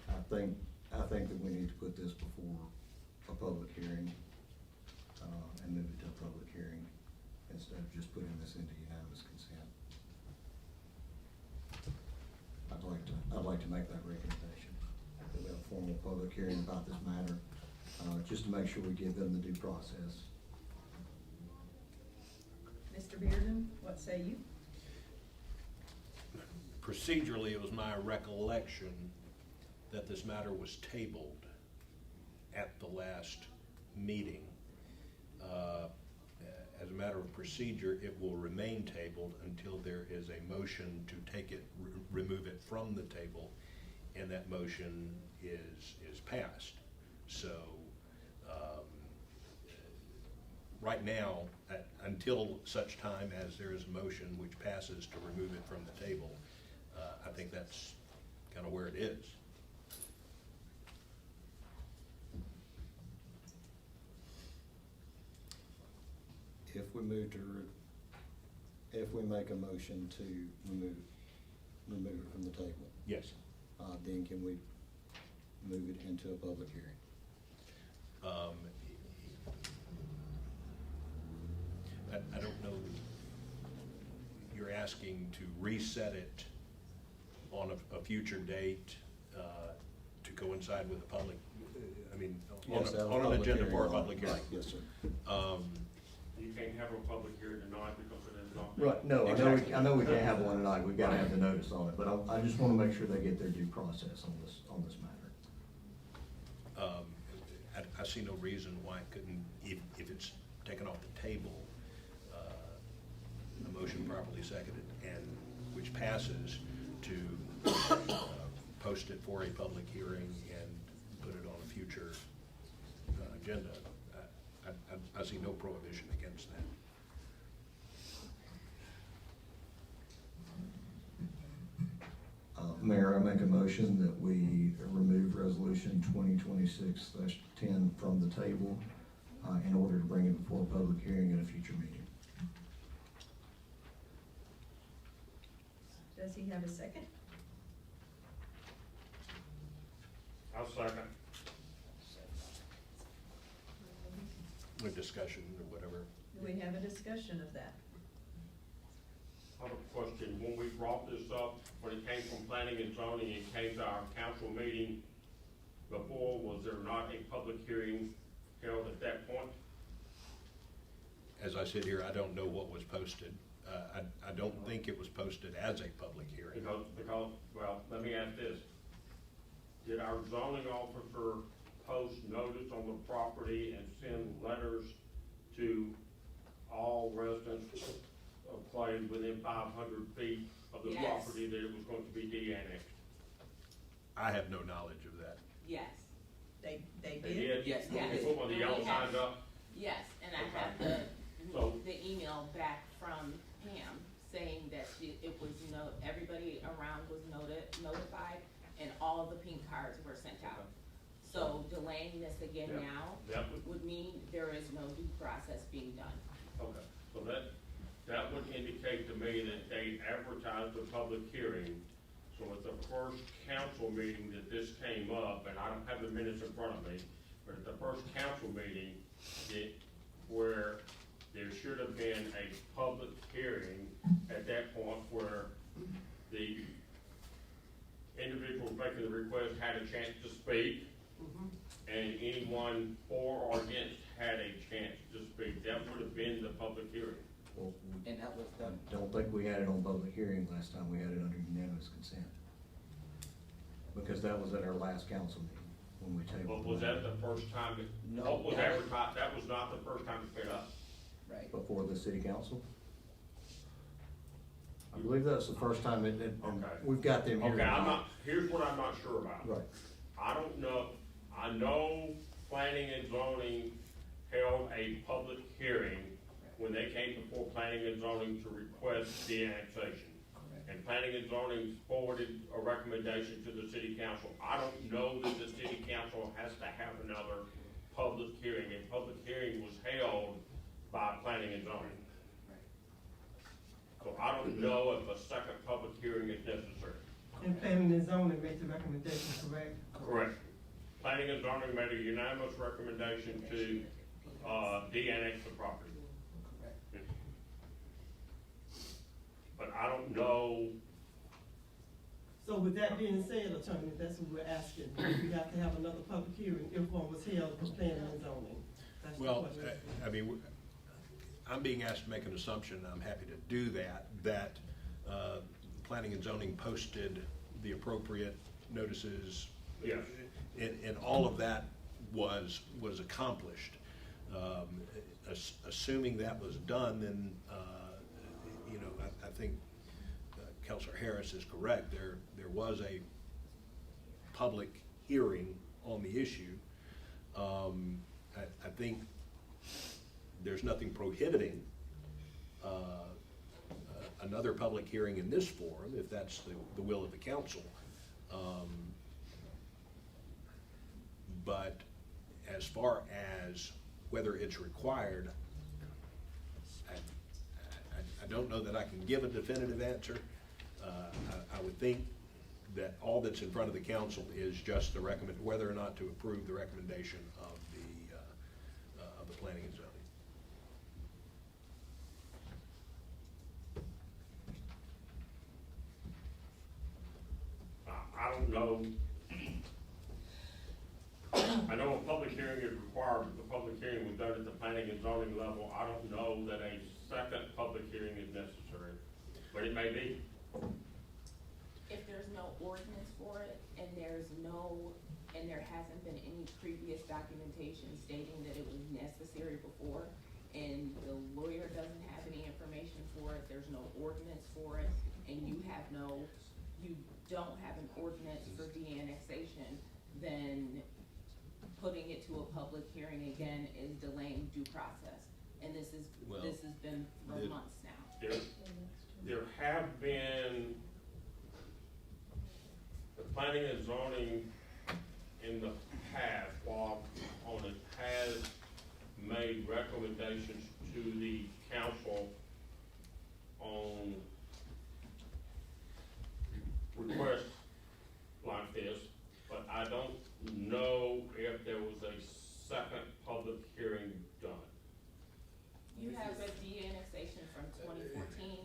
I think that we need to put this before a public hearing and move it to a public hearing instead of just putting this into unanimous consent. I'd like to make that recommendation, that we have a formal public hearing about this matter, just to make sure we give them the due process. Mr. Bearden, what say you? Procedurally, it was my recollection that this matter was tabled at the last meeting. As a matter of procedure, it will remain tabled until there is a motion to take it, remove it from the table, and that motion is passed. So, right now, until such time as there is a motion which passes to remove it from the table, I think that's kind of where it is. If we make a motion to remove it from the table, Yes. then can we move it into a public hearing? I don't know, you're asking to reset it on a future date to coincide with a public, Yes, have a on an public agenda hearing for a on it. public hearing. Right, yes, sir. You can't have a public hearing tonight because it is not. Right, no, Exactly. I know we can't have one tonight, we've gotta have the notice on it, but I just wanna make sure they get their due process on this matter. I see no reason why it couldn't, if it's taken off the table, a motion properly seconded, and which passes to post it for a public hearing and put it on a future agenda. I see no prohibition against that. Mayor, I make a motion that we remove resolution 2026-10 from the table in order to bring it before a public hearing at a future meeting. Does he have a second? I'll second. A discussion or whatever. Do we have a discussion of that? I have a question. When we brought this up, when it came from planning and zoning, it came to our council meeting before, was there not a public hearing held at that point? As I sit here, I don't know what was posted. I don't think it was posted as a public hearing. Because, well, let me ask this. Did our zoning officer post notice on the property and send letters to all residents of Clay within 500 feet of the Yes. property that it was going to be de-annexed? I have no knowledge of that. Yes, They They did? did? Yes. They put one of the yellow signs up? yes, and I have So- the email back from Pam saying that it was, everybody around was notified, and all of the pink cards were sent out. So delaying this again Yeah. now That would mean there is no due process being done. Okay, so that would indicate to me that they advertised a public hearing. So at the first council meeting that this came up, and I don't have the minutes in front of me, but at the first council meeting, where there should have been a public hearing at that point where the individual making the request had a chance to speak, and anyone for or against had a chance to speak. That would have been the public hearing. Well, And that was done. don't think we had it on public hearing last time, we had it under unanimous consent. Because that was at our last council meeting, when we tabled. But was that the first time No, what was that was- advertised? That was not the first time it came up. Right. Before the city council? I believe that's the first time Okay. we've got them here. Okay, here's what I'm not sure about. Right. I don't know, I know planning and zoning held a public hearing when they came before planning and zoning to request the annexation. And planning and zoning forwarded a recommendation to the city council. I don't know that the city council has to have another public hearing. A public hearing was held by planning and zoning. So I don't know if a second public hearing is necessary. And planning and zoning made the recommendation, correct? Correct. Planning and zoning made a unanimous recommendation to, de-annex the property. But I don't know, So with that being said, attorney, that's what we're asking. We have to have another public hearing if one was held for planning and zoning. That's the Well, question. I mean, I'm being asked to make an assumption, and I'm happy to do that, planning and zoning posted the appropriate notices. yes. And all of that was accomplished. Assuming that was done, then, I think Counselor Harris is correct. There was a public hearing on the issue. I think there's nothing prohibiting another public hearing in this forum, if that's the will of the council. But as far as whether it's required, I don't know that I can give a definitive answer. I would think that all that's in front of the council is just whether or not to approve the recommendation of the planning and zoning. I don't know. I know a public hearing is required, but the public hearing was done at the planning and zoning level. I don't know that a second public hearing is necessary, but it may be. If there's no ordinance for it, and there hasn't been any previous documentation stating that it was necessary before, and the lawyer doesn't have any information for it, there's no ordinance for it, and you don't have an ordinance for de-annexation, then putting it to a public hearing again is delaying due process. And this has been for months now. There have been, the planning and zoning in the past, while on it has made recommendations to the council on requests like this, but I don't know if there was a second public hearing done. You have a de-annexation from 2014,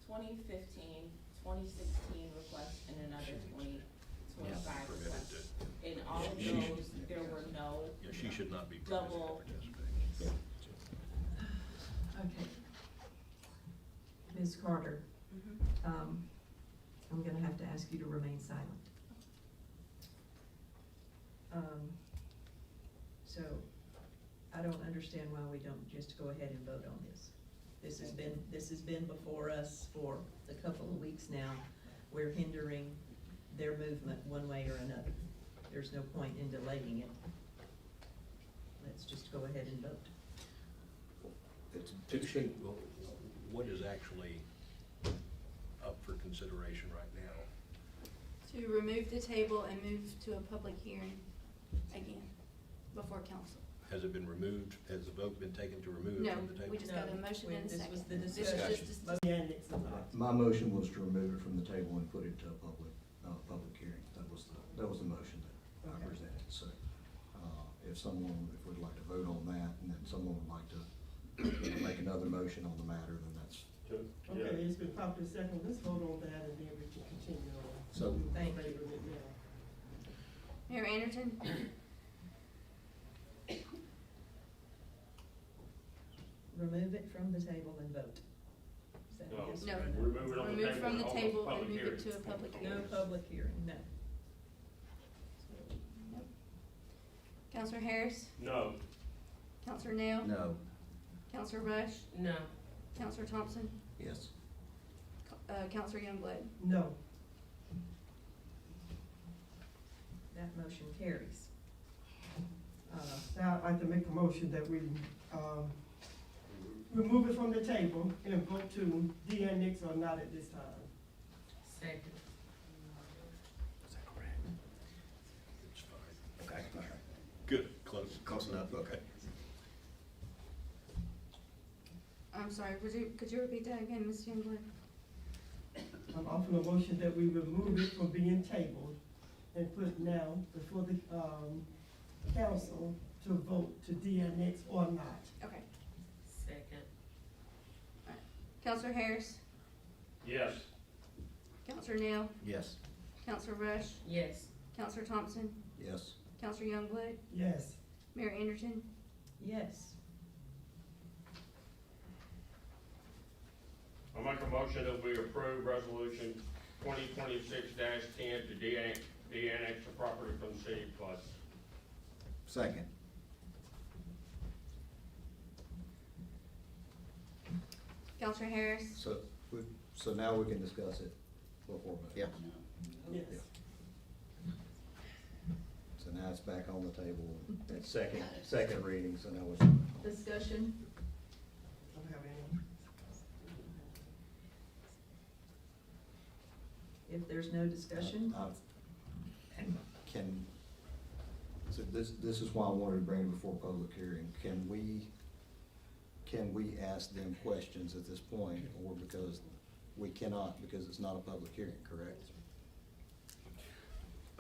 2015, 2016 request, and another 2025 request. In all of those, there were no Yeah, she should not be double. Okay. Ms. Carter, I'm gonna have to ask you to remain silent. So, I don't understand why we don't just go ahead and vote on this. This has been before us for a couple of weeks now. We're hindering their movement one way or another. There's no point in delaying it. Let's just go ahead and vote. What is actually up for consideration right now? To remove the table and move to a public hearing again before council. Has it been removed? Has the vote been taken to remove it No, from the table? we just got a motion and a This second. was the This is discussion. just The annex of that. My motion was to remove it from the table and put it to a public hearing. That was the motion that I Okay. presented, so, if we'd like to vote on that, and then someone would like to make another motion on the matter, then that's. Okay, it's been properly second. Let's vote on that and then we can continue on. So- Thank you. Favor it now. Mayor Anderson? Remove it from the table and vote. Is that a No. yes No. or a Remove it on the Remove table. from the and table public and move hearing. it to a public hearing. No public hearing, no. Nope. Counselor Harris? No. Counselor Nail? No. Counselor Rush? No. Counselor Thompson? Yes. Counselor Youngblood. No. That motion carries. Now I'd like to make a motion that we, remove it from the table and vote to de-annex or not at this time. Second. Is that correct? It's fine. Okay, all right. Good, close. Close enough, okay. I'm sorry, could you repeat that again, Ms. Youngblood? I'm offering a motion that we remove it from being tabled and put it now before the, council to vote to de-annex or not. Okay. Second. Counselor Harris, Yes. Counselor Neal, Yes. Counselor Rush, Yes. Counselor Thompson, Yes. Counselor Youngblood, Yes. Mayor Anderson. Yes. I'll make a motion that we approve resolution 2026-10 to de-annex the property from the city of Clay. Second. Counselor Harris, So now we can discuss it before. Yeah. Yes. So now it's back on the table, at second reading, so now we're. Discussion? Don't have any. If there's no discussion, And so this is why I wanted to bring it before public hearing. Can we ask them questions at this point, or because we cannot, because it's not a public hearing, correct?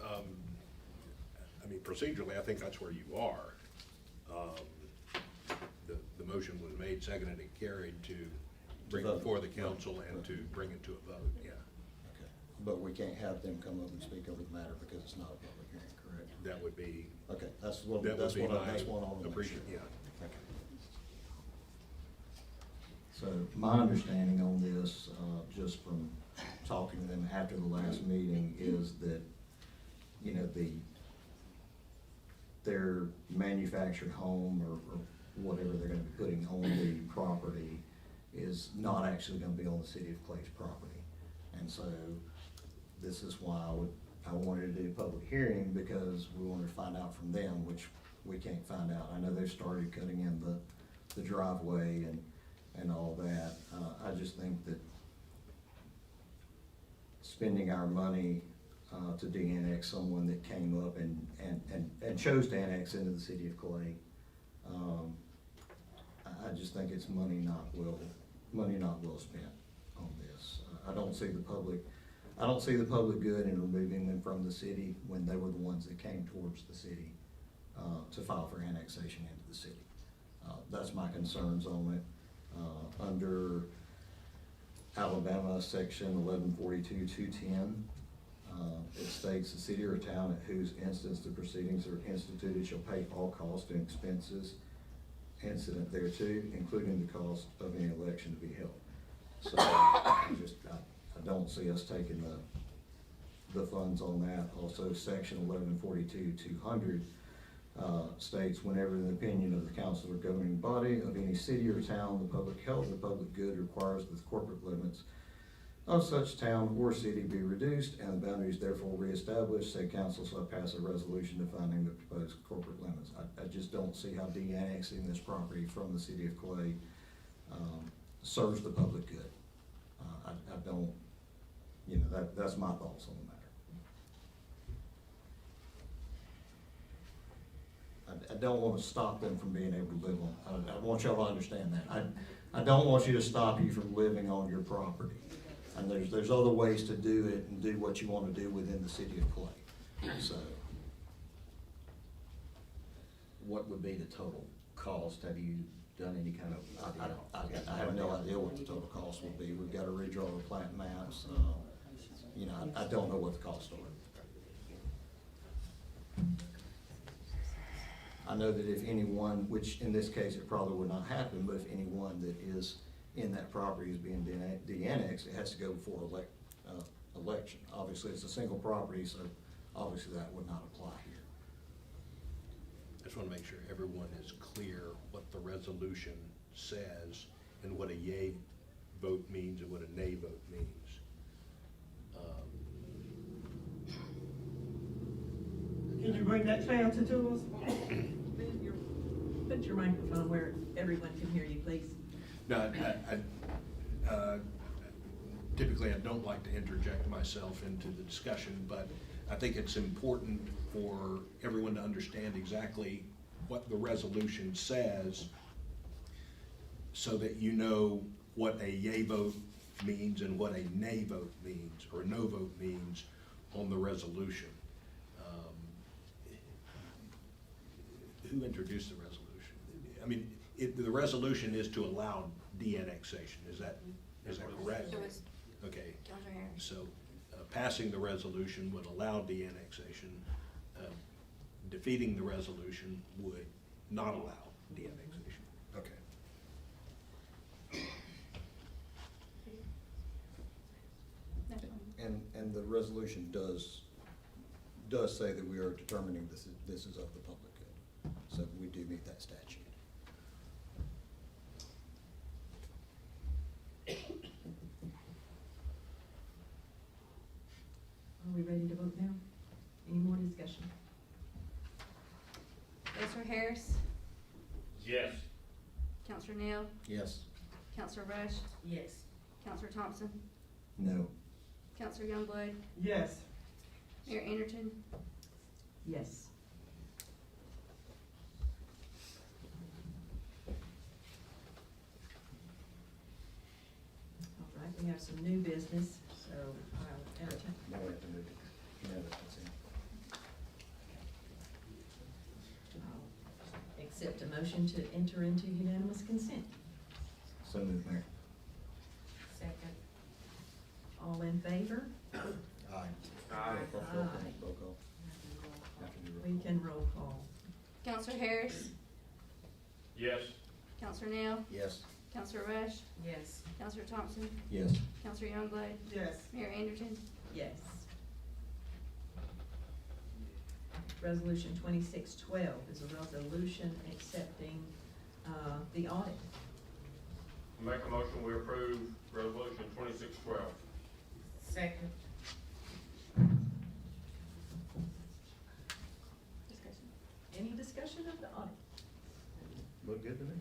I mean, procedurally, I think that's where you are. The motion was made, seconded, and carried to bring it vote. before the council and to bring it to a vote, yeah. Okay. But we can't have them come up and speak over the matter because it's not a public hearing, correct? That would be, Okay, that's what that would be my that's what I want to make sure. appreciation, yeah. Okay. So my understanding on this, just from talking to them after the last meeting, is that, you know, their manufactured home or whatever they're gonna be putting on the property is not actually gonna be on the city of Clay's property. And so this is why I wanted to do a public hearing, because we wanted to find out from them, which we can't find out. I know they've started cutting in the driveway and all that. I just think that spending our money to de-annex someone that came up and chose to annex into the city of Clay, I just think it's money not well spent on this. I don't see the public good in removing them from the city when they were the ones that came towards the city to file for annexation into the city. That's my concerns on it. Under Alabama, section 1142-210, it states the city or town at whose instance the proceedings are instituted shall pay all costs and expenses incident thereto, including the cost of any election to be held. So I don't see us taking the funds on that. Also, section 1142-200 states, whenever in the opinion of the council or governing body of any city or town, the public health or public good requires that the corporate limits of such town or city be reduced and the boundaries therefore reestablished, said council shall pass a resolution defining the proposed corporate limits. I just don't see how de-annexing this property from the city of Clay serves the public good. I don't, you know, that's my thoughts on the matter. I don't want to stop them from being able to live on, I want y'all to understand that. I don't want you to stop you from living on your property. And there's other ways to do it and do what you want to do within the city of Clay. So. What would be the total cost? Have you done any kind of? I have no idea what the total cost will be. We've got to redraw the plat maps. You know, I don't know what the costs are. I know that if anyone, which in this case it probably would not happen, but if anyone that is in that property is being de-annexed, it has to go before election. Obviously, it's a single property, so obviously that would not apply here. I just want to make sure everyone is clear what the resolution says and what a yay vote means and what a nay vote means. bring that clarity to us? Put your microphone where everyone can hear you, please. No, typically I don't like to interject myself into the discussion, but I think it's important for everyone to understand exactly what the resolution says so that you know what a yay vote means and what a nay vote means, or a no vote means on the resolution. Who introduced the resolution? I mean, the resolution is to allow de-annexation, is that correct? It was Okay, Counselor Harris. so passing the resolution would allow de-annexation. Defeating the resolution would not allow de-annexation. Okay. That's fine. And the resolution does say that we are determining this is of the public good, so we do meet that statute. Are we ready to vote now? Any more discussion? Counselor Harris, Yes. Counselor Neal, Yes. Counselor Rush, Yes. Counselor Thompson, No. Counselor Youngblood, Yes. Mayor Anderson, Yes. All right, we have some new business, so I'll entertain. Now we have to move it. No, that's it. I'll accept a motion to enter into unanimous consent. So moved, Mayor. Second. All in favor? Aye. Aye. Roll call. Aye. Roll call. Have to do roll We call. can roll call. Counselor Harris, Yes. Counselor Neal, Yes. Counselor Rush, Yes. Counselor Thompson, Yes. Counselor Youngblood, Yes. Mayor Anderson, Yes. Resolution 2612 is a resolution accepting the audit. Make a motion, we approve resolution 2612. Second. discussion. Any discussion of the audit? Look good to me.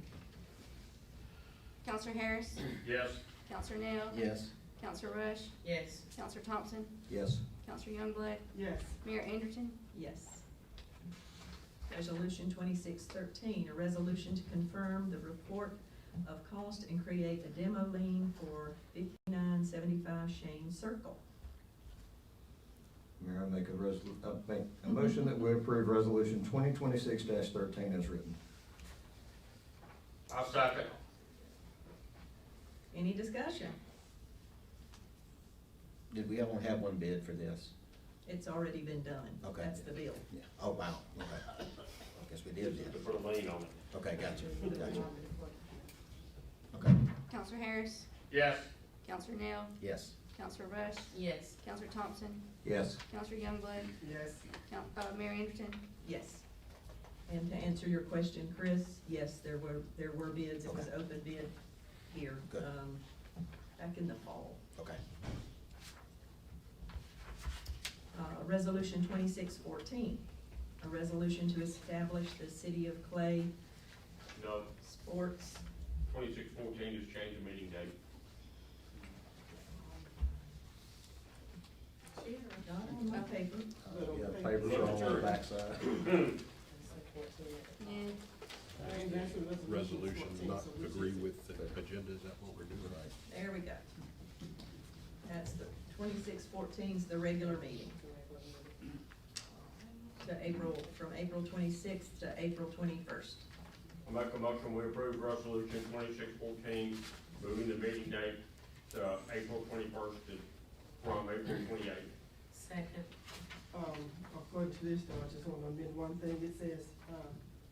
Counselor Harris, Yes. Counselor Neal, Yes. Counselor Rush, Yes. Counselor Thompson, Yes. Counselor Youngblood, Yes. Mayor Anderson, Yes. Resolution 2613, a resolution to confirm the report of cost and create a demo lien for 5975 Shane Circle. Mayor, I make a motion that we approve resolution 2026-13 as written. I'll second. Any discussion? Did we only have one bid for this? It's already been done. Okay. That's the bill. Yeah. Oh, wow, okay. Guess we did, To yeah. put a lien on it. Okay, gotcha. Okay, Counselor Harris, Yes. Counselor Neal, yes. Counselor Rush, Yes. Counselor Thompson, Yes. Counselor Youngblood, Yes. Mayor Anderson, Yes. And to answer your question, Chris, yes, there were bids. It was Okay. open bid here, Good. back in the fall. Okay. Resolution 2614, a resolution to establish the City of Clay No, Sports. 2614 is change the meeting date. Here, I got it on my paper. Yeah, papers are on the backside. yeah, Resolution not agree with the agenda, is that what we're doing? There we go. That's the 2614's the regular meeting. From April 26th to April 21st. I'll make a motion, we approve resolution 2614, moving the meeting date to April 21st from April 28th. Second. According to this, though, I just wanna amend one thing. It says,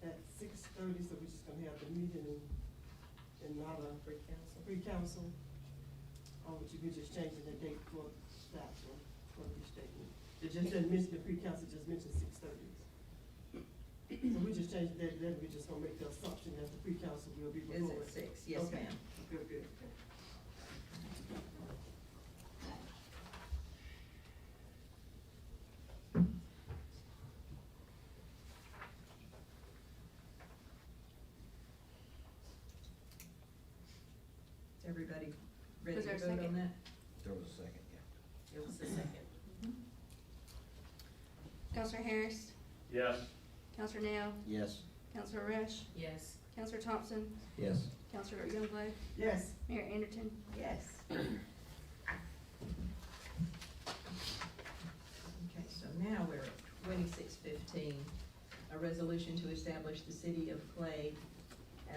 at 6:30, so we're just gonna have the meeting in not a pre-council. But you could just change the date for that one, for the statement. It just didn't mention the pre-council, it just mentioned 6:30. So we just changed the date, then we just gonna make the assumption that the pre-council will be Is before. it 6? Yes, Okay. ma'am. Good, good. everybody ready Was to there a vote on second? that? There was a second, yeah. It was the second. Counselor Harris, Yes. Counselor Nail, Yes. Counselor Rush, Yes. Counselor Thompson, Yes. Counselor Youngblood, Yes. Mayor Anderson. Yes. Okay, so now we're at 2615, a resolution to establish the City of Clay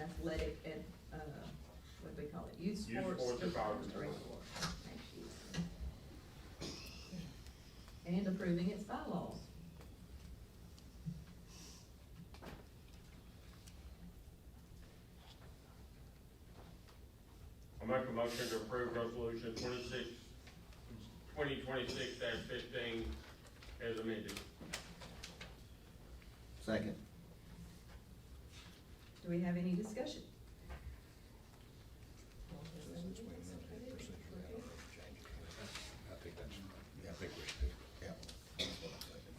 Athletic and, what do we call it, Youth Youth Sports Sports Department. Department. Thank you. And approving its bylaws. I'll make a motion to approve resolution 2026-15 as amended. Second. Do we have any discussion? I think that's, I think we should. Yeah.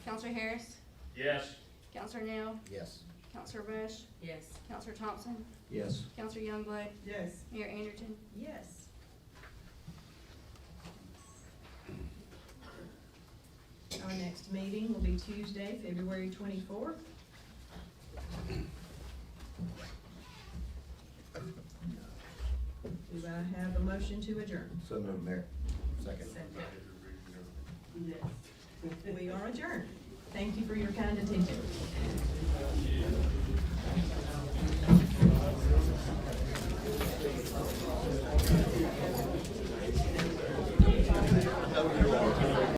Counselor Harris, Yes. Counselor Nail, Yes. Counselor Rush, Yes. Counselor Thompson, Yes. Counselor Youngblood, Yes. Mayor Anderson. Yes. Our next meeting will be Tuesday, February 24th. Do I have a motion to adjourn? So moved, Mayor. Second. We are adjourned. Thank you for your kind attention.